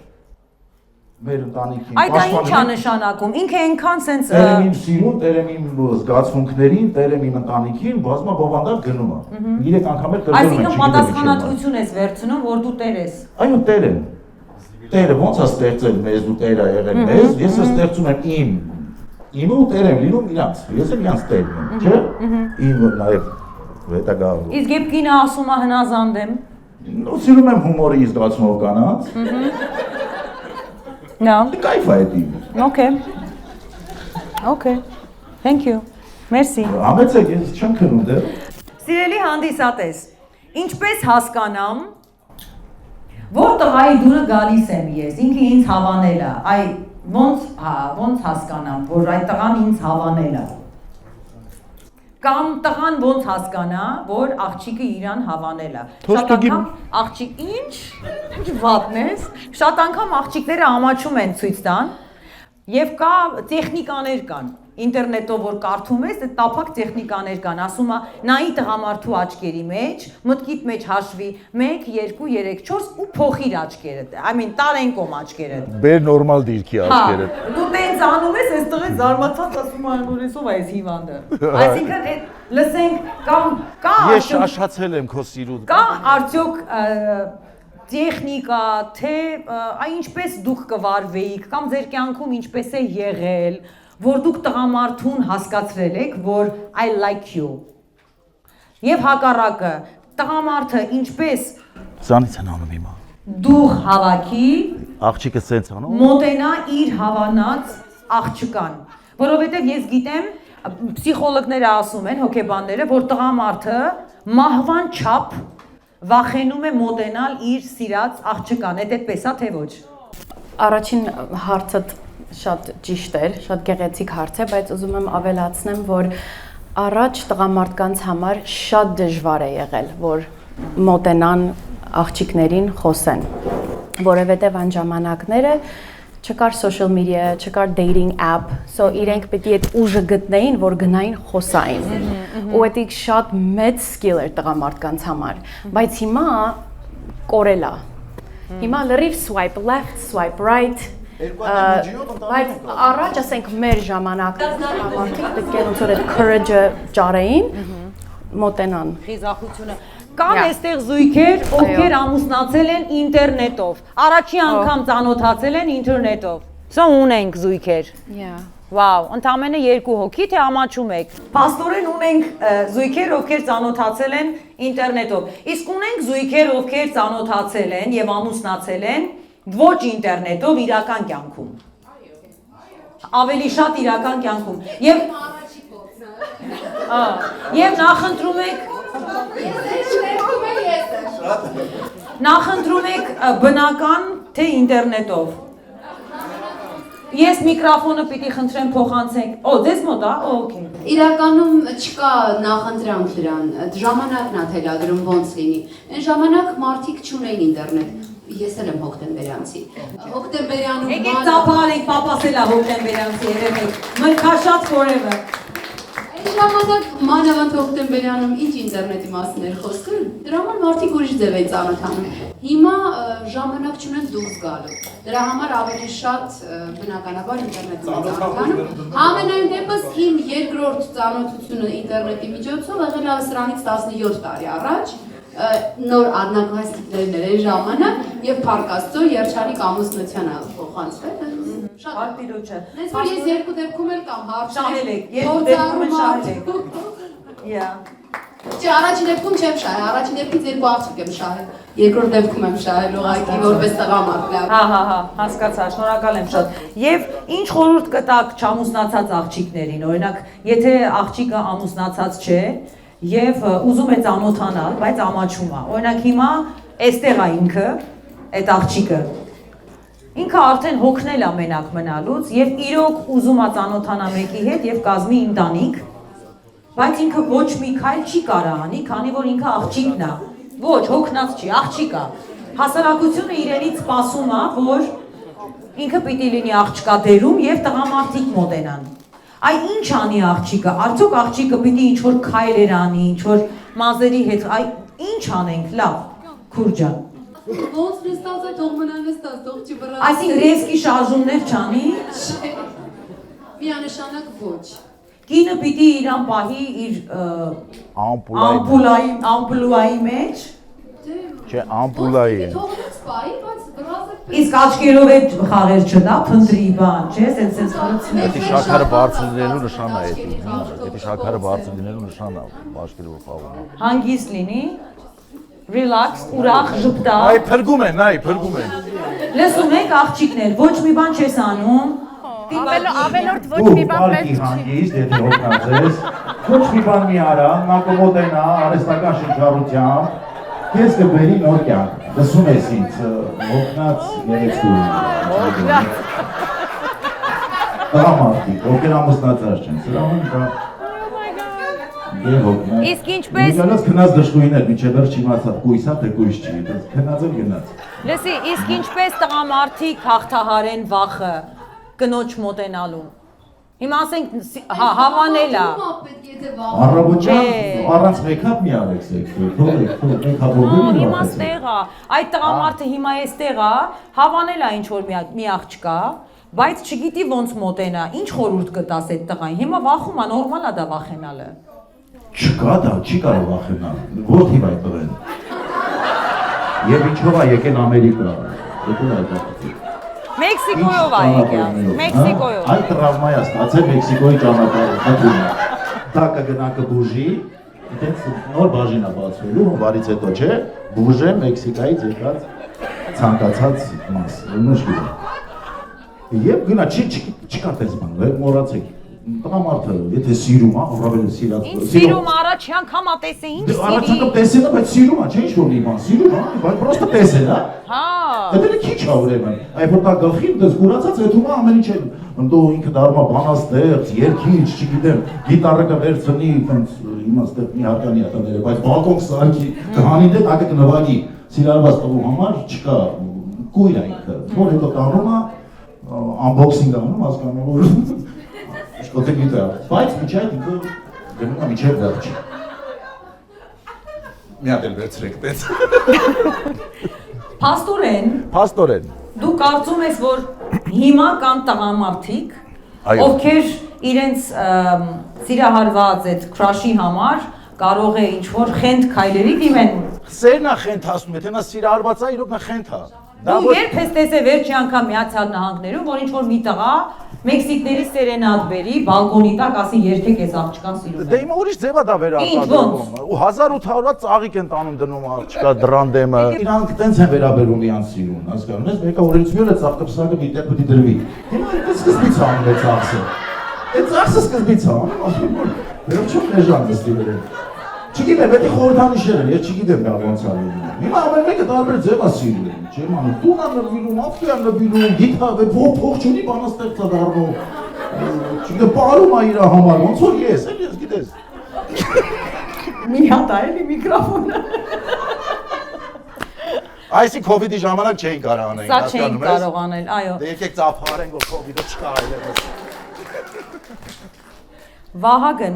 Մեր ընտանիքին
Այդ դա ի՞նչ է նշանակում։ Ինքը այնքան սենց
Տերեմ իմ սիրուն, տերեմ իմ զգացմունքներին, տերեմ իմ ընտանիքին, բազմա բովանդակ գնում է։ 3 անգամ էլ կրկնում եմ,
Այսինքն պատասխանատվություն ես վերցնում, որ դու տեր ես։
Այո, տեր եմ։ Տերը ո՞նց է ստեղծել մեզ, դու տեր է եղել մեզ, ես ստեղծում եմ իմը ու տեր եմ լինում իրանց։ Ես եմ իրանց տերն եմ, չէ՞։ Իմը նաև հետագա։
Իսկ երբ կինը ասում է հնազանդ եմ։
Ու սիրում եմ հումորի զգացումով կանանց։
No.
Կայֆ է դա։
Okay. Thank you. Merci։
Համեցեք, ես չեմ քնում դեռ։
Սիրելի հանդիսատես, ինչպես հասկանամ, որ տղայի դուրը գալիս եմ ես, ինքը ինձ հավանել է, այ ոնց հասկանամ, որ այդ տղան ինձ հավանել է։ Կամ տղան ոնց հասկանա, որ աղջիկը իրան հավանել է։ Շատ անգամ աղջիկ ինչ վատն ես, շատ անգամ աղջիկները ամաչում են ցույց տան եւ կա տեխնիկաներ կան։ Ինտերնետով որ կարդում ես, այդ տափակ տեխնիկաներ կան, ասում է նայի տղամարդու աչքերի մեջ, մտքիդ մեջ հաշվի 1, 2, 3, 4 ու փոխիր աչքերդ։ I mean տարեն կոմ աչքերդ։
Բեր նորմալ դիրքի աչքերդ։
Դու տենց անում ես, այս տղեն զարմացած ասում է որ էսով է այս հիվանդը։ Այսինքն այդ լսենք կա
Ես աշխատել եմ քո սիրուն։
Կա արդյոք տեխնիկա, թե ինչպես դուք կվարվեիք կամ ձեր կյանքում ինչպես է եղել, որ դուք տղամարդուն հասկացրել եք, որ I like you։ Եվ հակառակը, տղամարդը ինչպես
Սանից են անում հիմա։
դուխ հավաքի,
Աղջիկը սենց անում։
մոտենա իր հավանած աղջկան, որովհետև ես գիտեմ, պսիխոլոգները ասում են, հոգեբանները, որ տղամարդը մահվան չափ վախենում է մոտենալ իր սիրած աղջկան, այդպես է թե ոչ։
Առաջին հարցդ շատ ճիշտ էր, շատ գեղեցիկ հարց է, բայց ուզում եմ ավելացնեմ, որ առաջ տղամարդկանց համար շատ դժվար է եղել, որ մոտենան աղջիկներին խոսեն, որովհետև այն ժամանակները չկար social media, չկար dating app, so իրենք պետք է այդ ուժը գտնեին, որ գնային խոսային։ Ու դա շատ մեծ skill էր տղամարդկանց համար, բայց հիմա կորել է։ Հիմա լրիվ swipe left, swipe right բայց առաջ ասենք մեր ժամանակում մարդիկ պետք է ոնց որ այդ courage-ը ճարեին մոտենան
Խիզախությունը Կան այստեղ զույգեր, ովքեր ամուսնացել են ինտերնետով, առաջի անգամ ծանոթացել են ինտերնետով։ Սա ունենք զույգեր։ Վաու, ընդամենը 2 հոգի թե ամաչում եք։ Փաստորեն ունենք զույգեր, ովքեր ծանոթացել են ինտերնետով։ Իսկ ունենք զույգեր, ովքեր ծանոթացել են եւ ամուսնացել են ոչ ինտերնետով իրական կյանքում։ Ավելի շատ իրական կյանքում։ Եվ նախընտրում եք բնական թե ինտերնետով։ Ես միկրոֆոնը պիտի խնդրեմ փոխանցենք։ Ձեզ մոտ է, օքեյ։
Իրականում չկա նախընտրանք դրան, ժամանակն է թելադրում ոնց լինի։ Այն ժամանակ մարդիկ չունեին ինտերնետ։ Ես էլ եմ հոկտեմբերյանցի։ Հոկտեմբերյանում
Եկեք ծափարեք, պապասել է հոկտեմբերյանցի երեխեք։ Մրգաշատ forever։
Այն ժամանակ մանավանդ հոկտեմբերյանում ինչ ինտերնետի մասին էր խոսքը, դրա համար մարդիկ ուրիշ ձև էին ծանոթանում։ Հիմա ժամանակ չունեն դուրս գալու։ Դրա համար ավելի շատ բնականաբար ինտերնետն են ծանոթանում։ Համենայն դեպս իմ երկրորդ ծանոթությունը ինտերնետի միջոցով եղել է սրանից 17 տարի առաջ։ Նոր առնագահստիկներն էր այն ժամանակ եւ Փարքաստո երջանիկ ամուսնությանը փոխանցվել։ Շատ
Արտիրոջը։
Ես որ ես երկու դեպքում էլ կամ
շահել եք, երկու դեպքում էլ շահել եք։
Չէ, առաջին դեպքում չեմ շահել, առաջին դեպքից 2 աղջիկ եմ շահել։ Երկրորդ դեպքում եմ շահել ուղղակի որպես տղամարդ լավ։
Հա, հասկացա, շնորհակալ եմ շատ։ Եվ ինչ խորհուրդ կտաք չամուսնացած աղջիկներին, օրինակ, եթե աղջիկը ամուսնացած չէ եւ ուզում է ծանոթանալ, բայց ամաչում է։ Օրինակ հիմա այստեղ է ինքը, այդ աղջիկը։ Ինքը արդեն հոգնել է մենակ մնալուց եւ իրոք ուզում է ծանոթանա մեկի հետ եւ կազմի ընտանիք, բայց ինքը ոչ մի քայլ չի կարող անի, քանի որ ինքը աղջիկն է։ Ոչ, հոգնած չի, աղջիկ է։ Հասարակությունը իրենից սպասում է, որ ինքը պիտի լինի աղջկա դերում եւ տղամարդիկ մոտենան։ Այ ինչ անի աղջիկը, արդյոք աղջիկը պիտի ինչ որ քայլեր անի, ինչ որ մազերի հետ, այ ինչ անենք, լավ, քուր ջան։
Ոնց նստած է, թող մնա նստած, թող չի վրա։
Այսինքն ռեզկի շարժումներ չանի։
Միանշանակ ոչ։
Կինը պիտի իրան պահի իր ամպուլայի մեջ։
Չէ, ամպուլայի է։
Թողնից պահի, բայց վրազը
Իսկ աչքերով է խաղեր չդա, փնտրի բան, չէ, սենց խաղացում։
Դա շաքարը բարձր լինելու նշան է դա։ Դա շաքարը բարձր լինելու նշան է, աշկերով խաղում։
Հանգիստ լինի, relax, ուրախ, ժպտա։
Այ փրկում են, փրկում են։
Լսում եք աղջիկներ, ոչ մի բան չես անում։
Ավելորդ ոչ մի բան պետք չի։
Հանգիստ, եթե օգնած ես, ոչ մի բան մի արա, նա կմոտենա արհեստական շնչառությամբ, քեզ կբերի նոր կյանք։ Լսում ես ինձ, օգնած երեցու։ Տղամարդիկ, ովքեր ամուսնացած չեն, սրանում կա։
Իսկ ինչպես
Միգանոց քնած դժգույներ, միջև վերջ իմացավ, կույսա թե կույս չի, քնած էլ գնաց։
լսի,
Իսկ ինչպես տղամարդիկ հաղթահարեն վախը կնոջ մոտենալու։ Հիմա ասենք հավանել է։
պետք է եթե վաղ։
Առավոտյան առանց մեյքափ մի արեք սեքսը, թողեք, մեյքափով
Հիմա ստեղ է, այդ տղամարդը հիմա էստեղ է, հավանել է ինչ որ մի աղջկա, բայց չգիտի ոնց մոտենա, ինչ խորհուրդ կտաս այդ տղային։ Հիմա վախում է, նորմալ է դա վախենալը։
Չկա դա, չի կարող վախենալ, որ թիվ այդ տղեն։ Եվ ինչով է եկեն Ամերիկա, եկել այդ աղջիկ։
Մեքսիկոյով է եկել, Մեքսիկոյով։
Այդ տրավմայ է ստացել Մեքսիկոյի ճանապարհը, հատում։ Դա կգնա կբուժի, այդպես նոր բաժին է բացվելու, հունվարից հետո չէ, բուժե Մեքսիկայից եկած ցանկացած մաս, նույնիսկ։ Եվ գնա, չկա տես բան, մոռացեք։ Տղամարդը, եթե սիրում է, առավել սիրած։
Ինչ սիրում առաջի անգամ է տեսե, ինչ սիրի։
Առաջ անգամ տեսել է, բայց սիրում է, չէ՞ ինչ որ մի բան, սիրում է, բայց պրոստը տեսել է։
Հա։
Դա քիչ է ուրեմն։ Այ որ դա գլխին դες կուրացած հետում է ամեն ինչ էլ ընդո ինքը դառնա բանաստեղծ, երգիչ, չգիտեմ, գիտարը կվերցնի, այնց հիմա ստեղ մի հարկանի է տները, բայց բալկոն սարքի, կհանի դե տակը կնվագի։ Սիրալված տղու համար չկա կույր է ինքը։ Որ հետո տանում է unboxing անում, հասկանում որ Շկոտը գիտա, բայց միջի այդ ինքը գնում է միջև վերջ։ Մի հատ էլ վերցրեք տես։ Փաստորեն։
Դու կարծում ես, որ հիմա կան տղամարդիկ, ովքեր իրենց սիրահարված այդ crush-ի համար կարող է ինչ-որ խենթ քայլերի դիմեն։
Սերն է խենթ ասում, եթե նա սիրահարված է, իրոք նա խենթ է։
Դու երբ ես տեսել վերջի անգամ Միացյալ Նահանգներում, որ ինչ-որ մի տղա Մեքսիկների սերենադ բերի, բալկոնի տակ ասի երգեք ես աղջկան սիրում։
Դե հիմա ուրիշ ձև է դա վերարտադրվում։ Ու 1800-ած ծաղիկ են տանում դնում աղջկա դրան դեմը։ Իրանք տենց են վերաբերում իրանց սիրուն, հասկանում ես, մեկը օրից մյուրը ծաղկապսակը դիտել պիտի դրվի։ Հիմա այդ սկզբից անում է ծաղսը։ Այդ ծաղսը սկզբից անում, ասում որ վերջում լեժան նստի վրա։ Չգիտեմ, պետք է խորհրդանիշեր են, ես չգիտեմ դա ոնց է լինում։ Հիմա ամեն մեկը տարբեր ձև է սիրում, չէ՞ ման, տուն է նվիրում, ապտի է նվիրում, գիտա, փող չունի բանաստեղծ է դառնում։ Չգիտեմ, պարում է իր համար, ոնց որ ես, էլ ես գիտես։
Մի հատ է էլի միկրոֆոնը։
Այսի COVID-ի ժամանակ չէին կարող անել,
Սա չէին կարող անել, այո։
Դե եկեք ծափարենք, որ COVID-ը չկա այլևս։
Վահագն,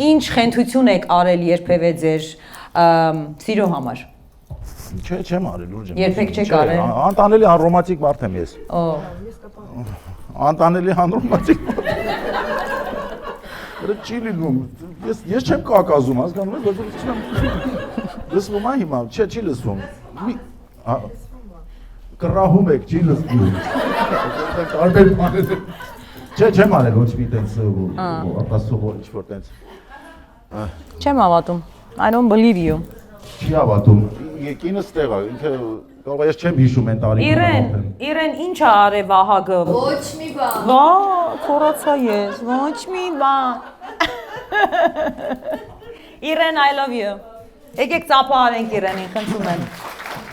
ինչ խենթություն եք արել երբևէ ձեր սիրո համար։
Չէ, չեմ արել, ուրջ եմ։
Երբեք չեք արել։
Անտանելի անռոմանտիկ մարդ եմ ես։
Օ։
Անտանելի անռոմանտիկ։ Դա չի լինում։ Ես չեմ կակազում, հասկանում ես, որ լսվում է հիմա, չի լսվում։ Կռահում եք, չի լսվում։ Տարբեր բաներ։ Չեմ արել ոչ մի տենց արտասովոր ինչ-որ տենց։
Չեմ հավատում։ I don't believe you։
Չի հավատում։ Կինս ստեղ է, ինքը կարող ես չեմ հիշում այն տարիները։
Իրեն ինչ է արել Վահագը։
Ոչ մի բան։
Վա, խորացա ես, ոչ մի բան։ Իրեն, I love you։ Եկեք ծափահարենք Իրենին, խնդրում եմ։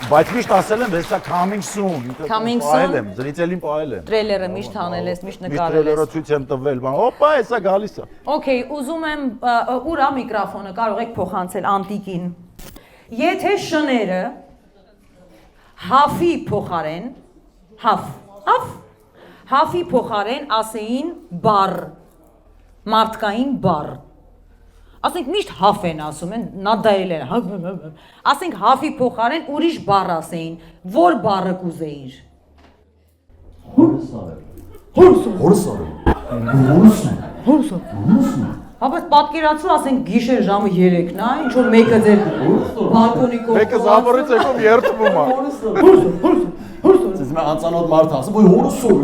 Բայց միշտ ասել եմ, հեսա coming soon։
Coming soon։
Պահել եմ, զրիցելին պահել եմ։
Տրեյլերը միշտ հանել ես, միշտ
Միշտ
նկարել ես։
տրեյլերը ցույց եմ տվել, բան, օպա, հեսա գալիս է։
Okay, ուզում եմ ուրա միկրոֆոնը կարող եք փոխանցել անտիկին։ Եթե շները հաֆի փոխարեն, հաֆի փոխարեն ասեին բառ, մարդկային բառ, Ասենք միշտ հաֆ են ասում են, նադայել են, ասենք հաֆի փոխարեն ուրիշ բառ ասեին, որ բառը կուզեիր։ Հորսը։ Հա բայց պատկերացրու, ասենք գիշեր ժամը 3-ն է, ինչ որ մեկը ձեր բալկոնի կողքով։
Մեկը զամորից եկում երթվում է։
Ես մա անծանոթ մարդ ասում, ոյ հորսոր։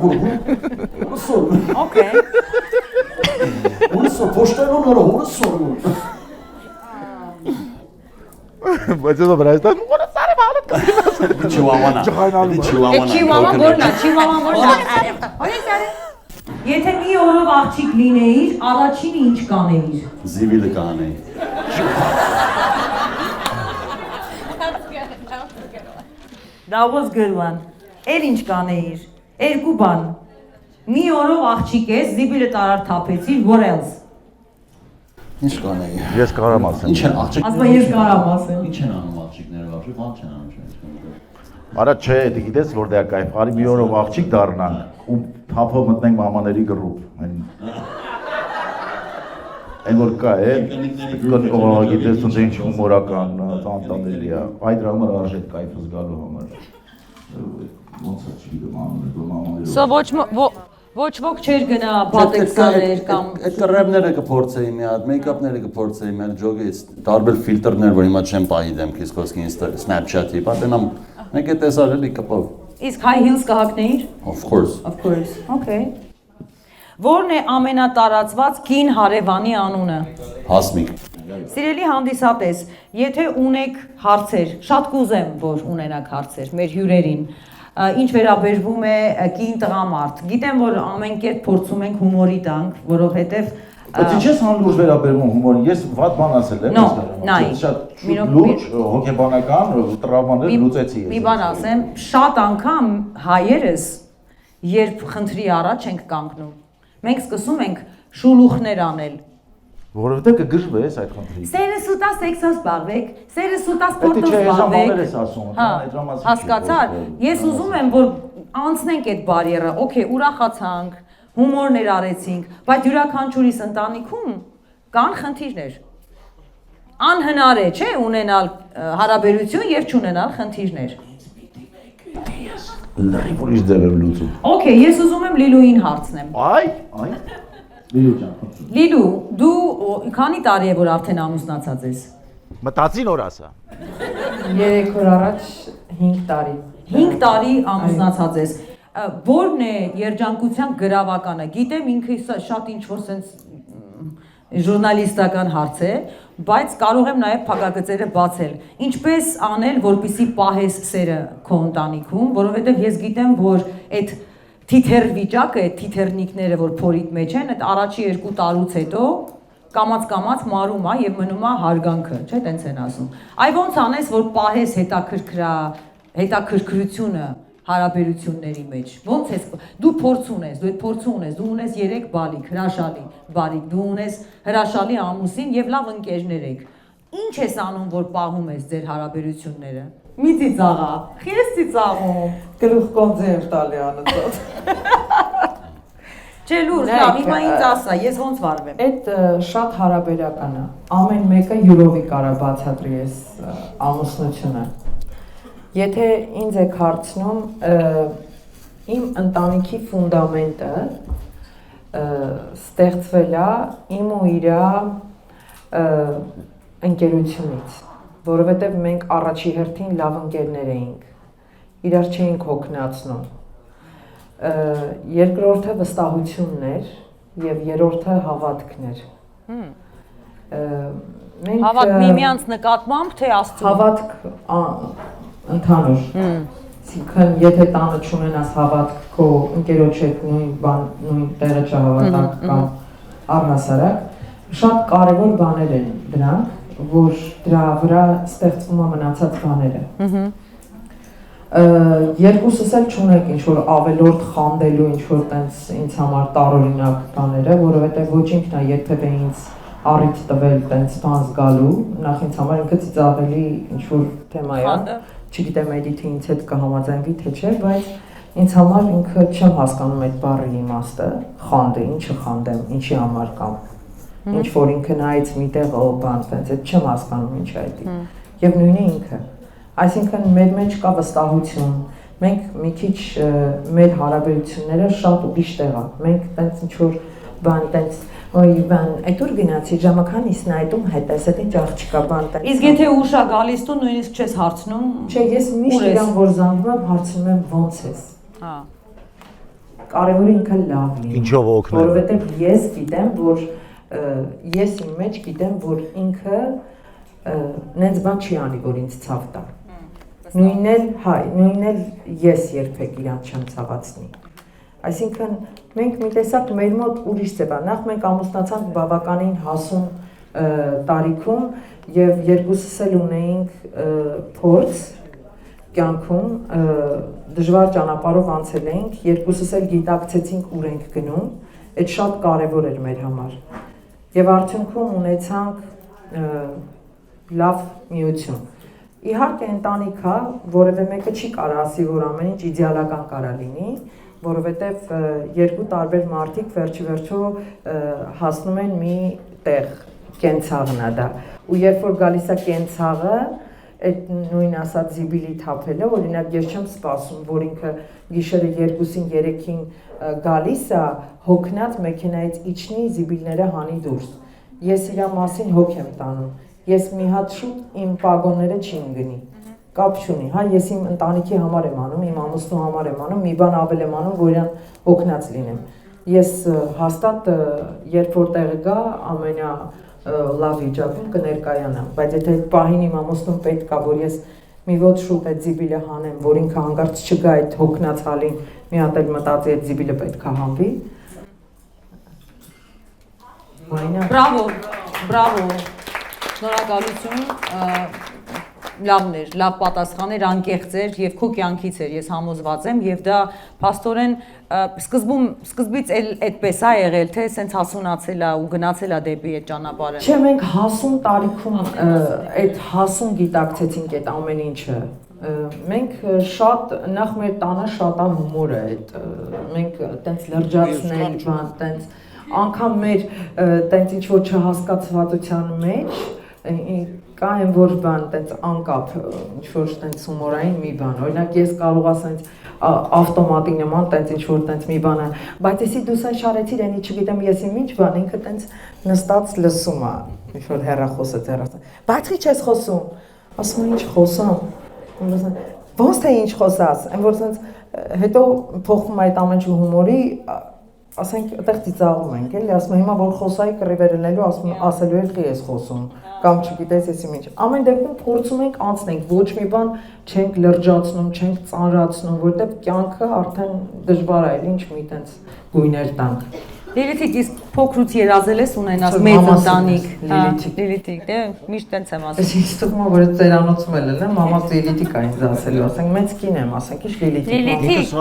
Okay։
Հորսոր, փոշտերոն արա հորսոր։
Բայց դա բրայստան ուղղը սարի բալը կա։
Չիվավանա։
Չիվավան որնա, չիվավան որնա։ Եթե մի օրով աղջիկ լինեիր, առաջինը ինչ կանեիր։
Զիվիլը կանեի։
That was good one։ Էլ ինչ կանեիր։ Երկու բան։ Մի օրով աղջիկ ես, զիվիլը տարար թափեցիր, what else։
Ինչ կանեի։
Ես կարամ ասեմ։
Ինչ են աղջիկ։
Ասում ես կարամ ասեմ։
Ինչ են անում աղջիկները, բավարար բան չեն անում։
Արա չէ, դու գիտես որ դա կայֆ, արի մի օրով աղջիկ դառնանք ու թափով մտնենք մամաների գրուպ։ Այն որ կա է, գիտես ոնց ինչ հումորական, տանտանելի է։ Այդ դրա համար արժե կայֆ զգալու համար։ Ոնց է չգիտեմ մամաների։
Սա ոչ ոք չէր գնա բատեքսաներ կամ
այդ կռևները կփորձեի մի հատ, մեյքափները կփորձեի, մեր ջոգից տարբեր ֆիլտրներ, որ հիմա չեմ պահի դեմքից, խոսքի Snapchat-ի, պատենամ մեկ է տեսար էլի կպավ։
Իսկ high heels կհագնեիր։
Of course։
Okay։ Որն է ամենատարածված կին հարևանի անունը։
Հասմիկ։
Սիրելի հանդիսատես, եթե ունեք հարցեր, շատ կուզեմ, որ ունենաք հարցեր մեր հյուրերին, ինչ վերաբերվում է կին տղամարդ։ Գիտեմ, որ ամեն կերպ փորձում ենք հումորի տանք, որովհետև
Բայց ինչի՞ անլուրջ վերաբերվում հումորին, ես վատ բան ասել եմ, շատ լուրջ հոգեբանական տրավմաներ լուծեցի ես։
Մի բան ասեմ, շատ անգամ հայերս, երբ խնդրի առաջ ենք կանգնում, մենք սկսում ենք շուլուխներ անել։
Որովհետև կգժվես այդ խնդրից։
Սերը սուտա սեքսով զբաղվեք, սերը սուտա սպորտով զբաղվեք։ Հասկացար։ Ես ուզում եմ, որ անցնենք այդ բարիերը, օքեյ, ուրախացանք, հումորներ արեցինք, բայց յուրաքանչյուրիս ընտանիքում կան խնդիրներ։ Անհնար է, չէ, ունենալ հարաբերություն եւ չունենալ խնդիրներ։
Լրիվ ուրիշ ձև եմ լուծում։
Okay, ես ուզում եմ Լիլուին հարցնեմ։
Այ, Լիլու ջան։
Լիլու, դու քանի տարի է որ արդեն ամուսնացած ես։
Մտածին օր ասա։
3 օր առաջ 5 տարի։
5 տարի ամուսնացած ես։ Որն է երջանկության գրավականը։ Գիտեմ ինքս շատ ինչ որ sense ժուրնալիստական հարց է, բայց կարող եմ նաև փակագծերը բացել։ Ինչպես անել, որպեսզի պահես սերը քո ընտանիքում, որովհետև ես գիտեմ, որ այդ թիթեռ վիճակը, այդ թիթեռնիկները, որ փորիդ մեջ են, այդ առաջի 2 տարուց հետո կամած մարում է եւ մնում է հարգանքը, չէ՞, տենց են ասում։ Այ ոնց անես, որ պահես հետաքրքրությունը հարաբերությունների մեջ։ Ոնց ես դու փորձ ունես, դու այդ փորձ ունես, դու ունես 3 բալիկ, հրաշալի բարիկ, դու ունես հրաշալի ամուսին եւ լավ ընկերներ եք։ Ինչ ես անում, որ պահում ես ձեր հարաբերությունները։ Մի ծիծաղա։ Խես ծիծաղում։
Գլուխ կոնձեր տալի անըծոտ։
Չէ, լուրջ, լավ, հիմա ինձ ասա, ես ոնց վարվեմ։
Այդ շատ հարաբերական է։ Ամեն մեկը յուրովի կարա բացատրի այս ամուսնությունը։ Եթե ինձ եք հարցնում, իմ ընտանիքի ֆունդամենտը ստեղծվել է իմ ու իրա ընկերությունից, որովհետև մենք առաջի հերթին լավ ընկերներ էինք, իրար չէինք հոգնածնում։ Երկրորդը վստահությունն էր եւ երրորդը հավատքն էր։
Հավատք միմյանց նկատմամբ թե Աստծո։
Հավատք ընդհանուր։ Այսինքն, եթե տանը չունենաս հավատք քո ընկերոջ հետ նույն տեղը չհավատանք կամ առհասարակ, շատ կարևոր բաներ են դրանք, որ դրա վրա ստեղծվում է մնացած բաները։ Երկուսս էլ չունենք ինչ-որ ավելորդ խանդելու ինչ-որ տենց ինձ համար տարօրինակ բաները, որովհետև ոչ ինքն է երբևէ ինձ առիթ տվել տենց բան զգալու, նախ ինձ համար ինքը ծիծաղելի ինչ-որ թեմա է, չգիտեմ էդիթը ինձ հետ կհամաձայնվի թե չէ, բայց ինձ համար ինքը չեմ հասկանում այդ բառի իմաստը, խանդը, ինչը խանդեմ, ինչի համար կամ ինչ որ ինքը նայեց միտեղ բան, տենց այդ չեմ հասկանում ինչ է դա։ Եվ նույնը ինքը։ Այսինքն մեր մեջ կա վստահություն։ Մենք մի քիչ մեր հարաբերությունները շատ ուրիշ տեղ է։ Մենք տենց ինչ որ բան տենց Ոյ բան, այդ ուր գնացի ժամական իսն այդում հետ էս այդ ինչ աղջիկա բան տենց։
Իսկ եթե ուշ է գալիս դու նույնիսկ չես հարցնում։
Չէ, ես միշտ իրան որ զանգում եմ, հարցնում եմ ոնց ես։
Հա։
Կարևորը ինքը լավ լինի։
Ինչով օգնել։
Որովհետև ես գիտեմ, որ ես իմ մեջ գիտեմ, որ ինքը նենց բան չի անի, որ ինձ ցավ տա։ Նույնն էլ ես երբեք իրան չեմ ցավացնի։ Այսինքն մենք մի տեսակ մեր մոտ ուրիշ ձև է։ Նախ մենք ամուսնացանք բավականին հասուն տարիքում եւ երկուսս էլ ունեինք փորձ կյանքում դժվար ճանապարհով անցել էինք, երկուսս էլ գիտակցեցինք ուր ենք գնում, այդ շատ կարեւոր էր մեր համար։ Եվ արդյունքում ունեցանք լավ միություն։ Իհարկե ընտանիք է, որևէ մեկը չի կարող ասի, որ ամեն ինչ իդեալական կարա լինի, որովհետև երկու տարբեր մարդիկ վերջիվերջո հասնում են մի տեղ, կենցաղն է դա։ Ու երբ որ գալիս է կենցաղը, այդ նույն ասած զիբիլի թափելը, օրինակ ես չեմ սպասում, որ ինքը գիշերը 2-ին 3-ին գալիս է, հոգնած մեքենայից իջնի զիբիլները հանի դուրս։ Ես իր մասին հոգ եմ տանում։ Ես մի հատ շուտ իմ պագոնները չիմ գնի։ Կապ չունի, հա, ես իմ ընտանիքի համար եմ անում, իմ ամուսնու համար եմ անում, մի բան ավել եմ անում, որ իրան օգնած լինեմ։ Ես հաստատ երբ որ տեղը գա, ամենա լավ վիճակում կներկայանամ, բայց եթե այդ պահին իմ ամուսնուն պետք է, որ ես մի ոտ շուտ այդ զիբիլը հանեմ, որ ինքը հանկարծ չգա այդ հոգնած հալին, մի հատ էլ մտածի այդ զիբիլը պետք է հանվի։
Բրավո, բրավո։ Շնորհակալություն, լավն էր, լավ պատասխան էր, անկեղծ էր եւ քո կյանքից էր, ես համոզված եմ եւ դա փաստորեն սկզբից էլ այդպես է եղել, թե սենց հասունացել է ու գնացել է դեպի այդ ճանապարհը։
Չէ, մենք հասուն տարիքում այդ հասուն գիտակցեցինք այդ ամեն ինչը։ Մենք շատ նախ մեր տանը շատ է հումորը այդ մենք տենց լրջացնել բան, տենց անգամ մեր տենց ինչ որ չհասկացվածության մեջ կա այն որ բան տենց անկապ ինչ որ տենց հումորային մի բան օրինակ ես կարող ասեմ ավտոմատի նման տենց ինչ որ տենց մի բան է բայց էսի դու սա շարեցիր այնի չգիտեմ ես իմ ինչ բան ինքը տենց նստած լսում է ինչ որ հեռախոսը ձեռացա բայց ի՞նչ ես խոսում ասում եմ ինչ խոսամ ոնց թե ինչ խոսաս այն որ տենց հետո փոխվում այդ ամեն ինչ հումորի ասենք այդտեղ ծիծաղում ենք էլի ասում հիմա որ խոսայի կռիվերելելու ասելու եք ես խոսում կամ չգիտես ես ինչ ամեն դեպքում փորձում ենք անցնենք ոչ մի բան չենք լրջացնում չենք ծանրացնում որովհետև կյանքը արդեն դժվար է ինչ մի տենց գույներ տանք
Լիլիթիկ իսկ փոքրուց երազել ես ունենաս մեծ ընտանիք Լիլիթիկ դե միշտ տենց եմ ասում
Ես թվում է որ ծերանոցում էլ եմ մամաս Լիլիթիկ է ինձ ասելու ասենք մեծ կին եմ ասենք ինչ Լիլիթիկ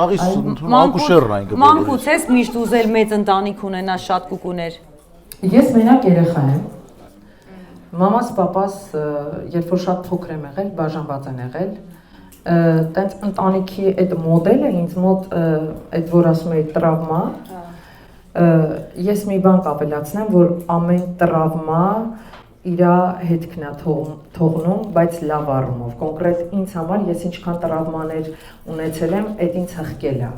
Մանկուց ես միշտ ուզել մեծ ընտանիք ունենաս շատ կուկուներ
Ես մենակ երեխա եմ Մամաս պապաս երբ որ շատ փոքր եմ եղել բաժանված են եղել տենց ընտանիքի այդ մոդելը ինձ մոտ այդ որ ասում էի տրավմա Ես մի բան կապելացնեմ, որ ամեն տրավմա իր հետքն է թողնում, բայց լավ առումով։ Կոնկրետ ինձ համար ես ինչքան տրավմաներ ունեցել եմ, այդ ինձ հղկել է,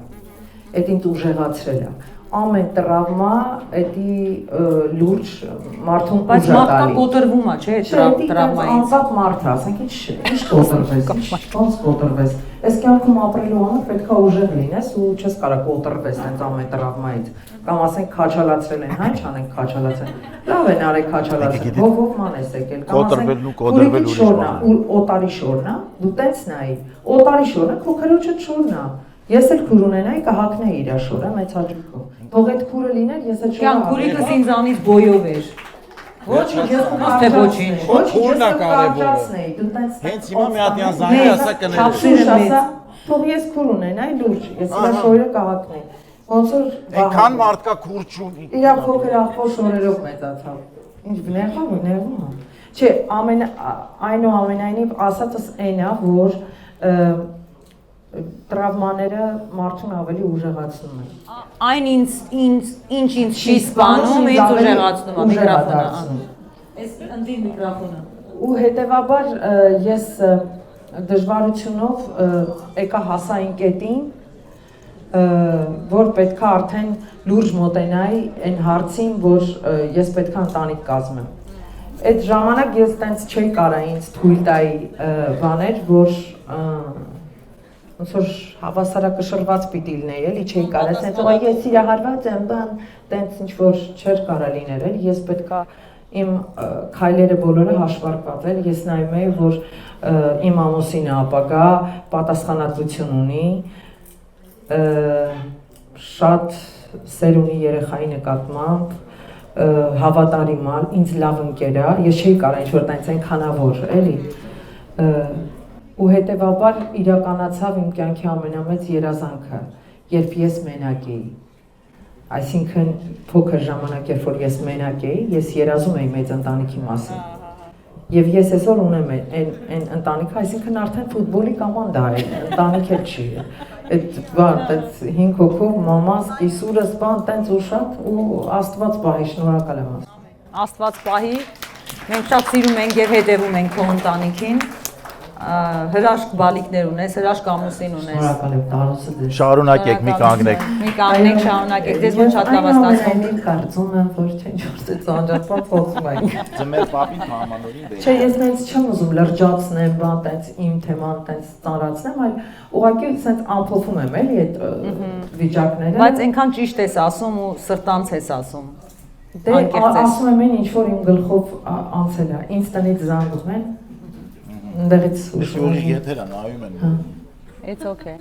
այդ ինձ ուժեղացրել է։ Ամեն տրավմա էդի լուրջ մարդուն
բայց մարդկա կոտրվում է, չէ՞, տրավմայից։
Անպատ մարդ է, ասենք ինչ կոտրվես, ոնց կոտրվես։ Այս կյանքում ապրելու համար պետք է ուժեղ լինես ու չես կարող կոտրվես այնց ամեն տրավմայից։ Կամ ասենք քաչալացրել են, հա, ինչ անենք քաչալացրել։ Լավ են արեք քաչալացրել, ով ման ես եկել, կամ ասենք կոտրվել շորնա, ու օտարի շորնա, դու տենց նայի, օտարի շորնա, քո քրոջը շորնա։ Ես էլ քուր ունենայի կհակնեի իր շորը մեծ հաճույքով։ Թող այդ քուրը լիներ, ես էլ շորը։
Կյանք քուրիկս ինձանից բոյով էր։
Ոչինչ, ես
թե ոչինչ։
Քուրն է կարևորը։ Հենց հիմա մի հատ յան զանգի ասա կներես։
Թող ես քուր ունենայի լուրջ, ես իր շորը կհակնեի։ Ոնց որ
այնքան մարդկա քուր չունի։
Իր փոքր ախոր շորերով մեծացավ։ Ինչ բներվում է։ Չէ, այնուամենայնիվ ասածս այն է, որ տրավմաները մարդուն ավելի ուժեղացնում են։
Այն ինձ չի սպանում, ինձ ուժեղացնում է միկրոֆոնը։ Այս ընդդիր միկրոֆոնը։
Ու հետևաբար ես դժվարությունով եկա հասա այն կետին, որ պետքա արդեն լուրջ մոտենայի այն հարցին, որ ես պետքա ընտանիք կազմեմ։ Այդ ժամանակ ես տենց չէի կարա ինձ թույլ տայի բաներ, որ ոնց որ հավասարակշռված պիտի լինեի, էլի չէի կարա, ասենց օ ես սիրահարված եմ, բան, տենց ինչ որ չէր կարա լինել, էլի ես պետքա իմ քայլերը բոլորը հաշվարկված էլ, ես նայում եի, որ իմ ամուսինը ապագա պատասխանատվություն ունի, շատ սեր ունի երեխայի նկատմամբ, հավատարիմ է, ինձ լավ ընկեր է, ես չէի կարա ինչ-որ տենց այնքանավոր, էլի, ու հետևաբար իրականացավ իմ կյանքի ամենամեծ երազանքը, երբ ես մենակ էի, այսինքն փոքր ժամանակ, երբ որ ես մենակ էի, ես երազում էի մեծ ընտանիքի մասին, եւ ես այսօր ունեմ այն ընտանիքը, այսինքն արդեն ֆուտբոլի կոմանդա է, ընտանիք էլ չի, այդ բան, այդ 5 հոգով մամաս, կիսուրս, բան, տենց ու շատ ու Աստված պահի, շնորհակալ եմ ասում։
Աստված պահի, մենք շատ սիրում ենք եւ հետեւում ենք քո ընտանիքին, հրաշք բալիկներ ունես, հրաշք ամուսին ունես։
Շնորհակալ եմ, տարուսը դες։
Շարունակեք, մի կանգնեք։
Մի կանգնեք, շարունակեք, դες ոչ շատ լավ ստացվում։
Այն կարծում եմ, որ չէ ինչ-որ ծանրապատ խոսում ենք։
Ձմեր պապին համանորին դե։
Չէ, ես նենց չեմ ուզում լրջացնեմ, բան, տենց իմ թեման տենց ծանրացնեմ, այլ ուղղակի սենց ամփոփում եմ, էլի այդ վիճակները։
Բայց այնքան ճիշտ ես ասում ու սրտանց ես ասում։
Դե ասում եմ այն ինչ որ իմ գլխով անցել է, ինձ տնից զանգում են։ Ընդեղից
ուշ եթերը նայում են։
It's okay։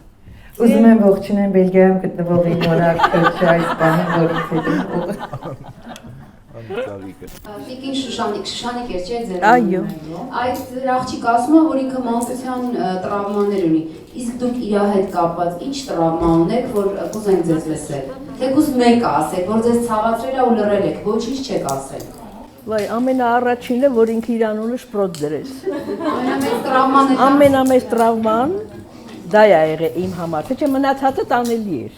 Ուզում եմ ողջունեմ Բելգիայում գտնվող իմ օրակը, այս բանը, որից հետո։
Տիկին Շուշանիկ էր, չէ՞ ձեր։
Այո։
Այդ աղջիկ ասում է, որ ինքը մանկության տրավմաներ ունի։ Իսկ դուք իր հետ կապված ինչ տրավմա ունեք, որ կուզենք ձեզ լսել։ Թեկուզ մեկը ասեք, որ ձեզ ցավացրել է ու լրել եք, ոչինչ չեք ասել։
Վայ, ամենաառաջինը, որ ինքը իր անունը շպրոտ դրեց։
Ամենամեծ տրավման է։
Ամենամեծ տրավման դա է եղել իմ համար, թե չէ մնացածը տանելի էր։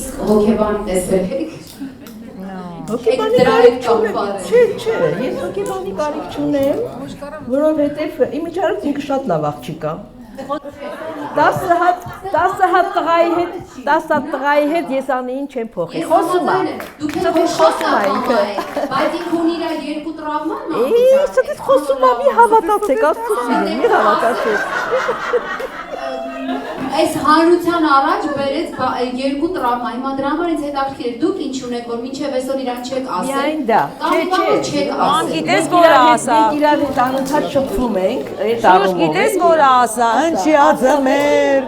Իսկ հոգեբան տեսել եք։
Հոգեբանի կարիք չունեմ։ Չէ, ես հոգեբանի կարիք չունեմ, որովհետև իմիջիայլոց ինքը շատ լավ աղջիկ է։ 10 հատ տղայի հետ ես անին չեմ փոխի։ Խոսում է։
Դուք
խոսում է ինքը։
Բայց ինքը ունի իր երկու տրավման։
Սա խոսում է, մի հավատացեք, աստծո մի հավատացեք։
Այս հանրության առաջ բերեց երկու տրավմա, հիմա դրա համար ինձ հետաքրքիր է, դուք ինչ ունեք, որ մինչև այսօր իրան չեք ասել։
Միայն դա,
չեք ասել։
Գիտես որ ասա։
Մենք իրար հետ անընդհատ շփվում ենք, այդ
Շուշ գիտես որ ասա, ընչի ածմեր։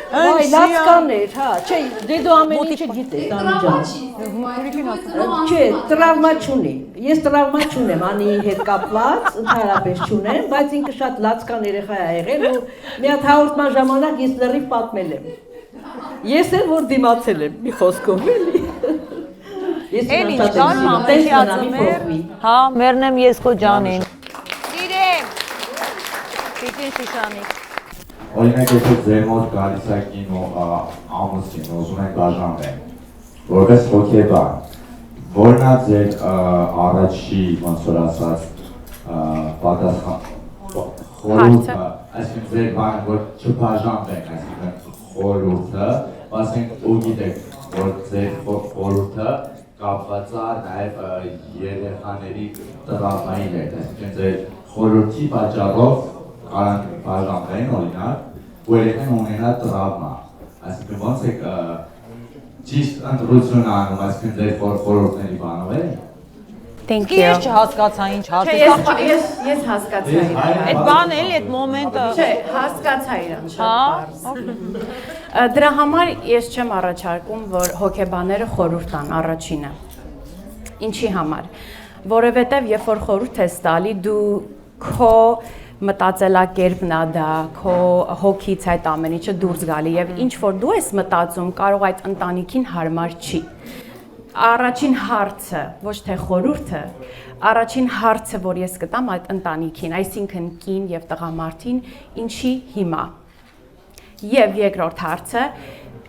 Այ լացկաներ, հա, չէ, դե դու ամեն ինչը գիտես, անջան։ Չէ, տրավմա չունի։ Ես տրավմա չունեմ, անի հետ կապված, ընդհանրապես չունեմ, բայց ինքը շատ լացկան երեխա է եղել ու մի հատ հաղորդման ժամանակ ես լրիվ պատմել եմ։ Ես էլ որ դիմացել եմ, մի խոսքով էլի։
Էլի կար մամեի ածմեր։ Հա, մեռնեմ ես քո ջանին։ Սիրեմ։ Տիկին Շուշանիկ։
Օրինակ եթե ձեր մոտ գալիս է կինո ամուսին, ուզում եք բաժանվել, որպես հոգեբան, որն է ձեր առաջի, ոնց որ ասած, պատասխան խորհուրդը, այսինքն ձեր բանը, որ չբաժանվեք, այսինքն խորհուրդը, ասենք ու գիտեք, որ ձեր խորհուրդը կապված է նաև երեխաների տրավմայի հետ, այսինքն ձեր խորհրդի պատճառով կարան բաժանվեն օրինակ, ու երեխան ունենա տրավմա, այսինքն ոնց եք ճիշտ ընտրություն անում, այսինքն ձեր խորհուրդների բանով է։
Thank you։
Ես չհասկացա ինչ հարցը։
Ես հասկացա իրան։
Այդ բանն էլի այդ մոմենտը։
Չէ, հասկացա իրան շատ բարձ։ Դրա համար ես չեմ առաջարկում, որ հոգեբանները խորհուրդ տան առաջինը։ Ինչի համար։ Որովհետև երբ որ խորհուրդ ես տալի, դու քո մտածելակերպն է դա, քո հոգից այդ ամեն ինչը դուրս գալի եւ ինչ որ դու ես մտածում, կարող այդ ընտանիքին հարմար չի։ Առաջին հարցը, ոչ թե խորհուրդը, առաջին հարցը, որ ես կտամ այդ ընտանիքին, այսինքն կին եւ տղամարդին, ինչի հիմա։
Եվ երկրորդ հարցը,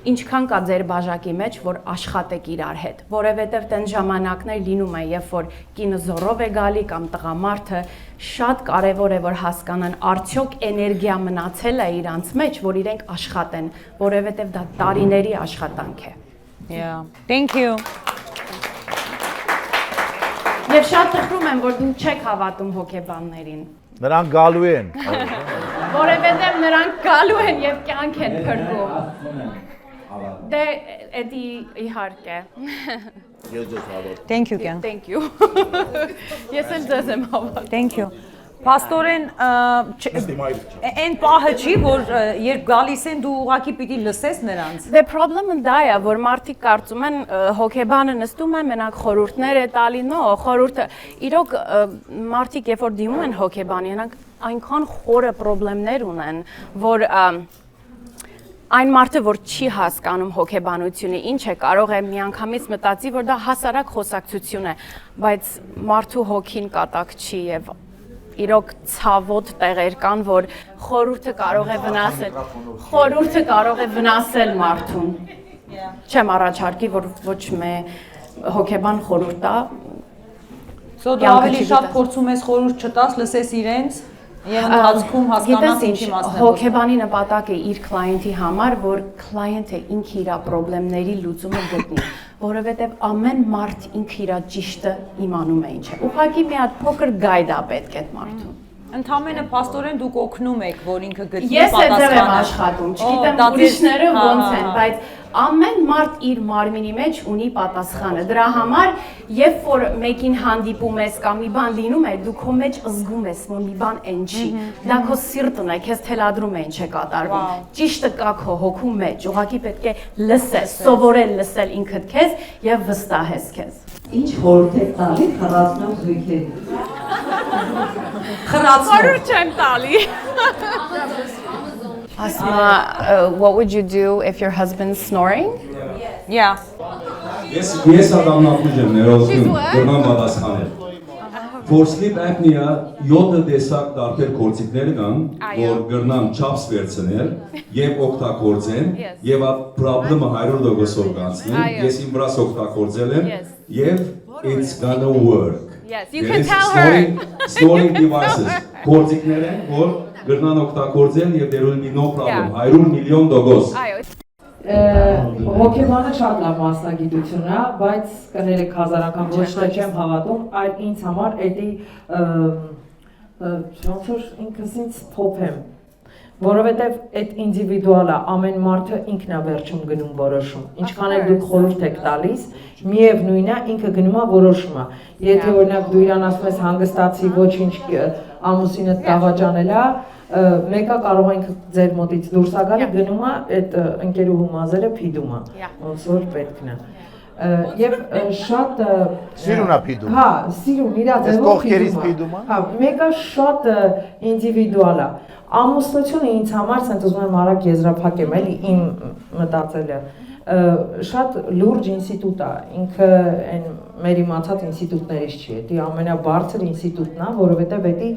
ինչքան կա ձեր բաժակի մեջ, որ աշխատեք իրար հետ, որովհետև տեն ժամանակներ լինում է, երբ որ կինը զորով է գալի կամ տղամարդը, շատ կարևոր է, որ հասկանան արդյոք էներգիա մնացել է իրանց մեջ, որ իրենք աշխատեն, որովհետև դա տարիների աշխատանք է։
Yeah. Thank you.
Եվ շատ տխրում եմ, որ դու չեք հավատում հոգեբաններին։
Նրանք գալու են։
Որովհետև նրանք գալու են եւ կյանք են փրկում։ Դե էդի իհարկե։
Thank you, Ken.
Thank you։ Ես էլ ձեզ եմ հավատում։
Thank you. Պաստորեն այն պահը չի, որ երբ գալիս են դու ուղակի պիտի լսես նրանց։
The problem-ը դա է, որ մարդիկ կարծում են հոգեբանը նստում է, մենակ խորհուրդներ է տալի, նո, խորհուրդը իրոք մարդիկ երբ որ դիմում են հոգեբանի, նրանք այնքան խորը խնդիրներ ունեն, որ այն մարդը, որ չի հասկանում հոգեբանությունը, ինչ է, կարող է միանգամից մտածի, որ դա հասարակ խոսակցություն է, բայց մարդու հոգին կատակ չի եւ իրոք ցավոտ տեղեր կան, որ խորհուրդը կարող է վնասել մարդուն։ Չեմ առաջարկի, որ ոչ մի հոգեբան խորհուրդ տա։
So դու ավելի շատ փորձում ես խորհուրդ չտաս, լսես իրենց եւ ընթացքում հասկանաս ինչի մասն է։
Հոգեբանի նպատակը իր կլայենտի համար, որ կլայենտը ինքը իր խնդիրների լուծումը գտնի, որովհետեւ ամեն մարդ ինքը իր ճիշտը իմանում է ինչ է։ Ուղղակի մի հատ փոքր գայդ է պետք այդ մարդուն։
Ընդհանրապես պաստորեն դուք օգնում եք, որ ինքը գտնի
պատասխանը։ Ես այդպես եմ աշխատում, չգիտեմ ուրիշները ոնց են, բայց ամեն մարդ իր մարմինի մեջ ունի պատասխանը։ Դրա համար, երբ որ մեկին հանդիպում ես կամ մի բան լինում է, դու քո մեջ զգում ես, որ մի բան այն չի։ Դա քո սիրտն է, քեզ թելադրում է ինչ է կատարվում։ Ճիշտը կա քո հոգու մեջ, ուղղակի պետք է լսես, սովորել լսել ինքդ քեզ եւ վստահես քեզ։
Ինչ խորհուրդ եք տալի խրացնող զույգերի։
Խորհուրդ չեմ տալի։ Asma, what would you do if your husband's snoring?
Yeah.
Ես ադամնատուժ եմ ներողություն, որնան պատասխանել։ For sleep apnea 7 տեսակ տարբեր գործիքներ կան, որ գրնան չափս վերցնել եւ օգտագործեն եւ այդ խնդրումը 100% կանցնեն։ Ես իմ վրաս օգտագործել եմ եւ it's gonna work.
Yes, you can tell her.
Snoring devices գործիքներ են, որ գրնան օգտագործեն եւ there will be no problem. 100 միլիոն դոգոս։
Հոգեբանը շատ լավ մասնագիտություն է, բայց կներեք հազար անգամ ոչ թե չեմ հավատում, այլ ինձ համար էդի ոնց որ ինքս ինձ փոփեմ, որովհետև այդ ինդիվիդուալ է, ամեն մարդը ինքն է վերջում գնում որոշում։ Ինչքան էլ դուք խորհուրդ եք տալիս, միևնույնն է, ինքը գնում է որոշում է։ Եթե օրինակ դու իրան ասում ես հանգստացի, ոչինչ ամուսինը դավաճանել է, մեկը կարող է ինքը ձեր մոտից դուրս գալի, գնում է այդ ընկերուհու մազերը փիդում է, ոնց որ պետքն է։ Եվ շատ
սիրուն է փիդում։
Հա, սիրուն իրա ձևով փիդում է։ Հա, մեկը շատ ինդիվիդուալ է։ Ամուսնությունը ինձ համար ցենց ուզում եմ արագ եզրափակեմ, էլի իմ մտածելը շատ լուրջ ինստիտուտ է, ինքը այն մեր իմացած ինստիտուտներից չի, դա ամենաբարձր ինստիտուտն է, որովհետև դա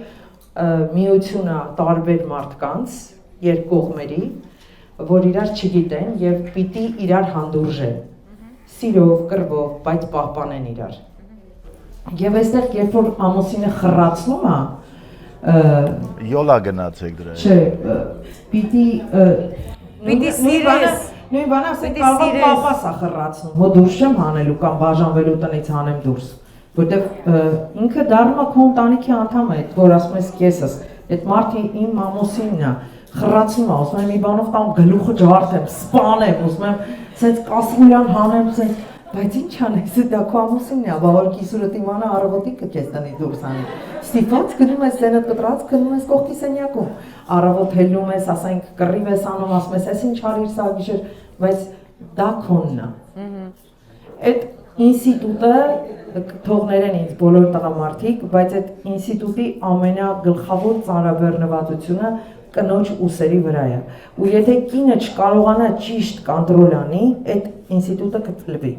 միությունը տարբեր մարդկանց, երկկողմերի, որ իրար չգիտեն եւ պիտի իրար հանդուրժեն, սիրով, կռվով, բայց պահպանեն իրար։ Եվ այստեղ երբ որ ամուսինը խռացնում է,
յոլա գնացեք դրա։
Չէ, պիտի սիրես։ Նույն բանը ասենք կարող է պապաս է խռացնում, հո դուրս չեմ հանելու կամ բաժանվելու տնից հանեմ դուրս, որտեղ ինքը դառնում է քո ընտանիքի անդամ է, որ ասում ես կեսս, այդ մարդը իմ ամուսինն է, խռացնում է, ուզում եմ մի բանով տամ գլուխը ջարդեմ, սպանեմ, ուզում եմ սենց կասրուլյան հանեմ, սենց, բայց ինչ անես, դա քո ամուսինն է, բա որ կիսուրդ իմանա առավոտիկը քեզ տնից դուրս անի։ Ստիպված գնում ես սենդ կտրած, գնում ես կողքի սենյակում, առավոտ հելնում ես, ասենք կռիվ ես անում, ասում ես, այս ինչ արիր սա գիշեր, բայց դա քոնն է։ Այդ ինստիտուտը թողներեն ինձ բոլոր տղամարդիկ, բայց այդ ինստիտուտի ամենագլխավոր ծանրաբեռնվածությունը կնոջ ուսերի վրա է։ Ու եթե կինը չկարողանա ճիշտ կոնտրոլ անի, այդ ինստիտուտը կփլվի։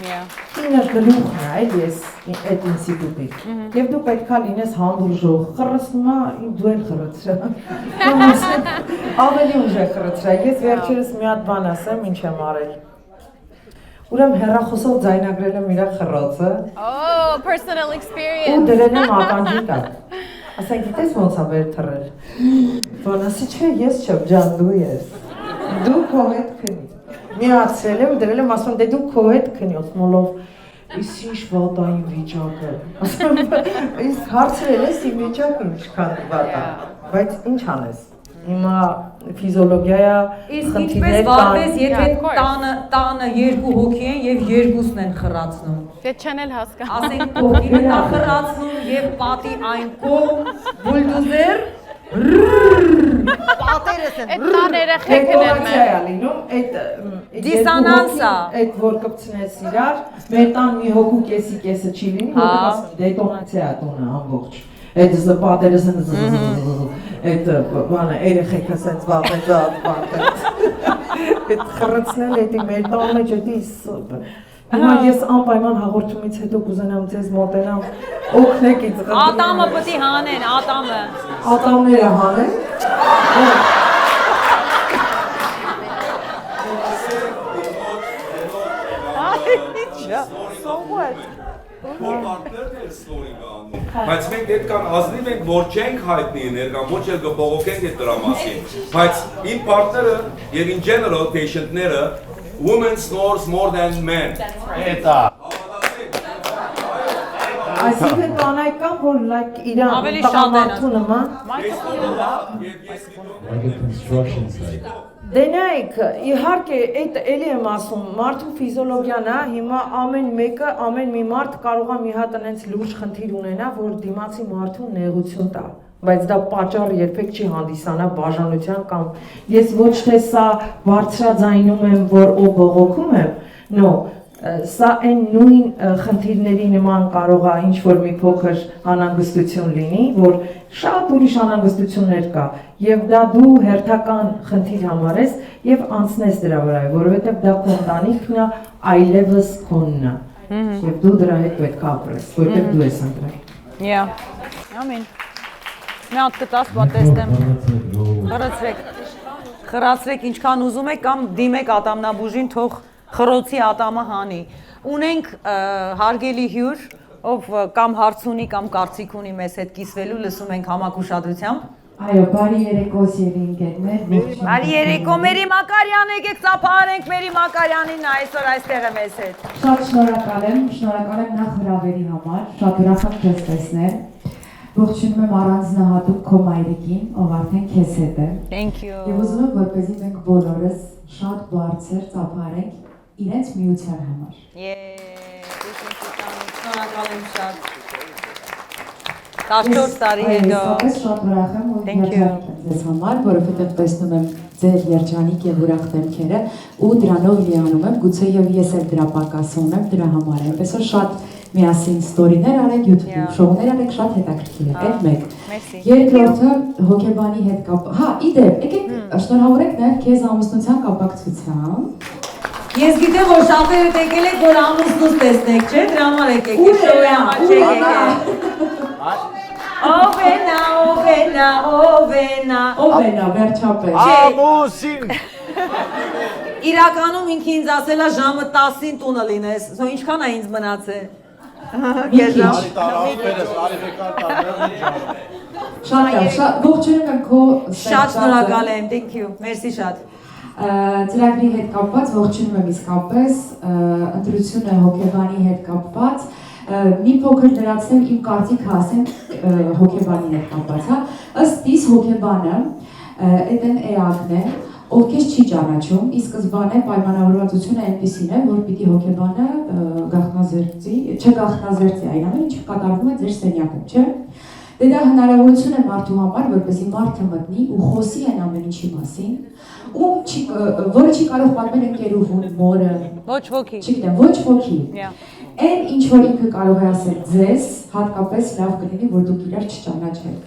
Կինը գլուխն է, այլ ես այդ ինստիտուտի։ Եվ դու պետքա լինես հանդուրժող, խռսնում է, դու էլ խռցրա։ Ավելի ուժեղ խրացրա, ես վերջերս մի հատ բան ասեմ, ինչ եմ արել։ Ուրեմն հեռախոսով ձայնագրել եմ իր խռոցը։
Oh, personal experience։
Ու դրել եմ ականջի տակ։ Ասա գիտես ոնց է վեր թռել։ Բանասի չէ, ես չեմ, ջան, դու ես։ Դու քո հետ քնի։ Միացրել եմ, դրել եմ, ասում դե դու քո հետ քնի, ասմոլով։ Իսկ ինչ վատային վիճակը։ Ասում իսկ հարցրել ես իմ վիճակը ինչքան վատ է։ Բայց ինչ անես։ Հիմա ֆիզիոլոգիայա
ինչպես վարվես, եթե տանը երկու հոգի են եւ երկուսն են խռացնում։
Դե չեն էլ հասկանում։
Ասենք կողքինը նա խռացնում եւ պատի այն կողմ, բուլդոզեր։
Պատերս են։
Այդ տան երեխեքն են
լինում,
դիսոնանսա,
այդ որ կպցնես իրար, մեր տան մի հոգու կեսի չի լինի, որտեղ ասում դետոնացիա է տունը ամբողջ։ Այդ պատերս են այդ բանը երեխեքը սենց վատեծած այդ խռցնել էդի մեր տան մեջ էդի Հիմա ես անպայման հաղորդումից հետո կուզենամ ձեզ մոտենամ օգնեք ինձ
Ատամը պտի հանեն, ատամը
Ատամները հանեն
Բայց մենք այդքան ազնիվ ենք, որ չենք հայտնի ներկան, ոչ էլ կբողոքենք այդ դրա մասին, բայց իմ պարտները եւ in general patient-ները women snores more than men.
Էտա
Այսինքն կանայք կան, որ like իրան տղամարդու նման Դե նայեք, իհարկե, այդ էլի եմ ասում, մարդու ֆիզիոլոգիան է, հիմա ամեն մեկը, ամեն մի մարդ կարող է մի հատ այնց լուրջ խնդիր ունենա, որ դիմացի մարդուն նեղություն տա, բայց դա պատճառ երբեք չի հանդիսանա բաժանության կամ ես ոչ թե սա բարձրաձայնում եմ, որ ո բողոքում եմ, նո, սա այն նույն խնդիրների նման կարող է ինչ-որ մի փոքր անհանգստություն լինի, որ շատ ուրիշ անհանգստություններ կա եւ դա դու հերթական խնդիր համարես եւ անցնես դրա վրա, որովհետեւ դա քո ընտանիքն է, այլևս քոնն է։ Եվ դու դրա հետ պետք է ապրես, որովհետեւ դու ես ընտրել։
Yeah. Ամեն։ Մի հատ կտաս պատեստեմ։ Խրացրեք ինչքան ուզում եք կամ դիմեք ատամնաբուժին թող խռոցի ատամը հանի։ Ունենք հարգելի հյուր, ով կամ հարց ունի կամ կարծիք ունի մեզ հետ կիսվելու, լսում ենք համակ ուշադրությամբ։
Այո, բարի երեկո սիրելի ընկերներ։
Բարի երեկո, Մերի Մակարյան, եկեք ծափահարենք Մերի Մակարյանին այսօր այստեղ է մեզ հետ։
Շատ շնորհակալ եմ նախ հրավերի համար, շատ ուրախ եմ քեզ տեսնել։ Ողջունում եմ առանձնահատուկ քո մայրիկին, ով արդեն քեզ հետ է։
Thank you։
Եվ ուզում եմ, որպեսզի մենք բոլորս շատ բարձր ծափահարենք իրենց միության համար։
Շնորհակալ եմ շատ։ 14 տարի հետո։
Ես շատ ուրախ եմ ու ձեզ համար, որովհետև տեսնում եմ ձեր երջանիկ եւ ուրախ դեմքերը ու դրանով լիանում եմ, գուցե եւ ես էլ դրա պակասը ունեմ, դրա համար եմ։ Այսօր շատ միասին ստորիներ արեք, YouTube շոուներ արեք, շատ հետաքրքիր է, այդ մեկ։ Երկրորդը հոգեբանի հետ կապ։ Հա, իդեպ, եկեք շնորհավորենք նաեւ քեզ ամուսնության կապակցությամբ։
Ես գիտեմ, որ շատերը եկել եք, որ ամուսնուց տեսնեք, չէ՞, դրա համար եկեք, շոուի համար չեք եկել։
Ովենա, վերջապես։
Ամուսին։
Իրականում ինքը ինձ ասելա ժամը 10-ին տունը լինես, սո ինչքան է ինձ մնացել։
Շատ ողջունում եմ քո
Շատ շնորհակալ եմ, thank you, merci շատ։
Ծրագրի հետ կապված ողջունում եմ իսկապես, ընտրությունը հոգեբանի հետ կապված, մի փոքր լրացնեմ իմ կարծիքը ասեմ հոգեբանի հետ կապված, հա, ըստ իս հոգեբանը այդ են էակն է, ով քեզ չի ճանաչում, ի սկզբանե պայմանավորվածությունը այնպիսին է, որ պիտի հոգեբանը չգաղտնազերծի այն ամենը, ինչ կատարվում է ձեր սենյակում, չէ՞։ Դե դա հնարավորություն է մարդու համար, որպեսզի մարդը մտնի ու խոսի այն ամեն ինչի մասին, որը չի կարող պատմել ընկերուհուն, մորը,
ոչ ոքի,
չգիտեմ, ոչ ոքի։ Այն ինչ որ ինքը կարող է ասել ձեզ, հատկապես լավ կլինի, որ դուք իրար չճանաչեք։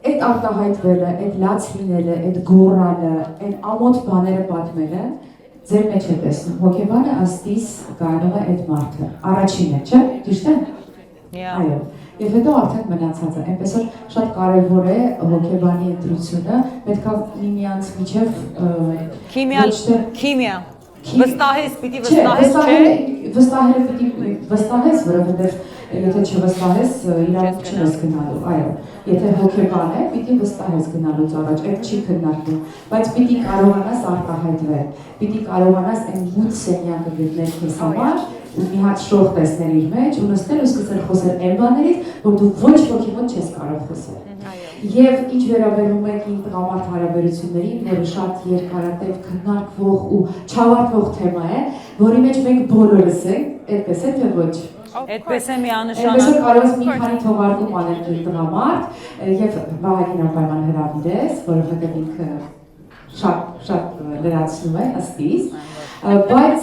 Այդ արտահայտվելը, այդ լաց լինելը, այդ գոռալը, այդ ամոթ բաները պատմելը ձեր մեջ է տեսնում։ Հոգեբանը ըստ իս կարող է այդ մարդը։ Առաջինը, չէ՞, ճիշտ է։ Այո։ Եվ հետո արդեն մնացածը, այնպես որ շատ կարևոր է հոգեբանի ընտրությունը, պետք է միմյանց միջև
քիմիա վստահես, պիտի վստահես, չէ։
Վստահելը պիտի վստահես, որովհետև եթե չվստահես, իրավունք չես գնալու, այո։ Եթե հոգեբան է, պիտի վստահես գնալուց առաջ, այդ չի քննարկվում, բայց պիտի կարողանաս արտահայտվել, պիտի կարողանաս այն մութ սենյակը գտնել քեզ համար, ու մի հատ շող տեսնել իր մեջ, ու նստել ու սկսել խոսել այն բաներից, որ դու ոչ ոքի մոտ չես կարող խոսել։ Եվ ինչ վերաբերում է կին-տղամարդ հարաբերություններին, որը շատ երկարատև քննարկվող ու չավարտվող թեմա է, որի մեջ մենք բոլորս ենք, այդպես է թե ոչ։
Այդպես է միանշանակ։
Այդպես է կարող ես մի քանի թողարկում անել կին-տղամարդ եւ Վահագին անպայման հրավիրես, որովհետեւ ինքը շատ լրացնում է ըստիս։ Բայց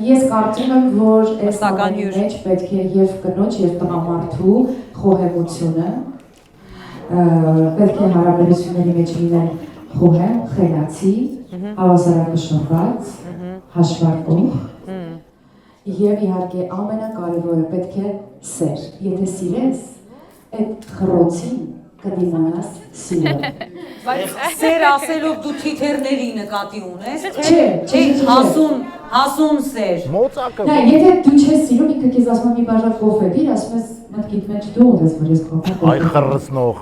ես կարծում եմ, որ այս ամենի մեջ պետք է եւ կնոջ եւ տղամարդու խոհեմությունը, պետք է հարաբերությունների մեջ լինեն խոհեմ, խելացի, հավասարակշռված, հաշվարկող եւ իհարկե ամենակարևորը պետք է սեր։ Եթե սիրես, այդ խռոցին կդիմանաս սիրել։
Բայց սեր ասելով դու թիթեռների նկատի ունես,
չէ,
հասուն սեր։
Մոծակը։
Դա եթե դու չես սիրում, ինքը քեզ ասում է մի բաժակ կոֆե դիր, ասում ես մտքիդ մեջ դու ուտես, որ ես կոֆե։
Այ խռցնող։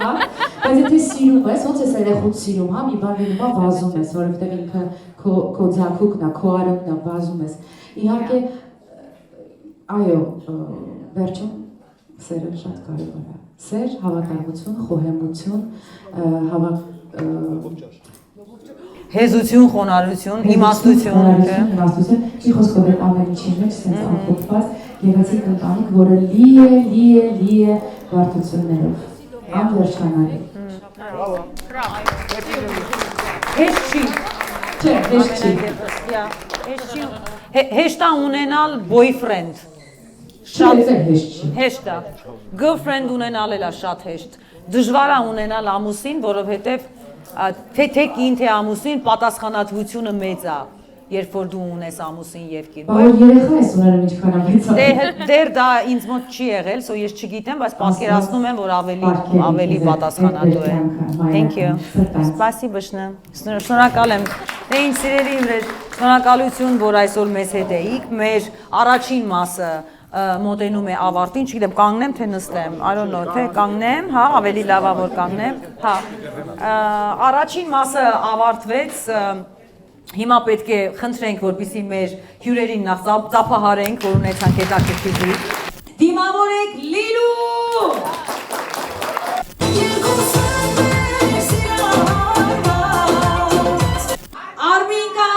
Հա? Բայց եթե սիրում ես, ոնց ես երեխուն սիրում, հա, մի բան լինում է վազում ես, որովհետև ինքը քո ձախուկն է, քո արյունն է, վազում ես։ Իհարկե, այո, վերջում սերը շատ կարևոր է։ Սեր, հավատարմություն, խոհեմություն,
հեզություն, խոնարհություն, իմաստություն,
մի խոսքով այդ ամեն ինչի մեջ սենց ամփոփված գեղեցիկ ընտանիք, որը լի է բարդություններով, անվերջանալի։
Հեշտ չի։
Չէ, հեշտ չի։
Հեշտ է ունենալ boyfriend։
Շատ հեշտ
է։ Girlfriend ունենալ էլա շատ հեշտ։ Դժվար է ունենալ ամուսին, որովհետև թե կին թե ամուսին պատասխանատվությունը մեծ է, երբ որ դու ունես ամուսին եւ կին։
Բայց երեխա ես ունենում ինչքան մեծ է։
Դեր դա ինձ մոտ չի եղել, so ես չգիտեմ, բայց պատկերացնում եմ, որ ավելի պատասխանատու է։ Thank you։ Спасибо шна։ Շնորհակալ եմ։ Դե ինձ սիրելի իմրեր, շնորհակալություն, որ այսօր մեզ հետ էիք։ Մեր առաջին մասը մոտենում է ավարտին, չգիտեմ, կանգնեմ թե նստեմ, I don't know, թե կանգնեմ, հա, ավելի լավ է որ կանգնեմ, հա։ Առաջին մասը ավարտվեց, հիմա պետք է խնդրենք, որպեսզի մեր հյուրերին նախ ծափահարենք, որ ունեցանք հետաքրքիր։ Դիմավորեք Լիլու։ Արմինկա։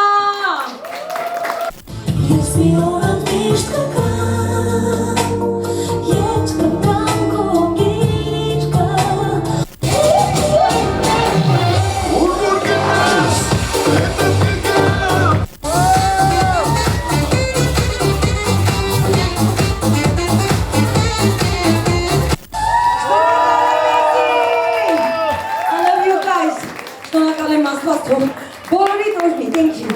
Բոլորիդ օրհնի, thank you.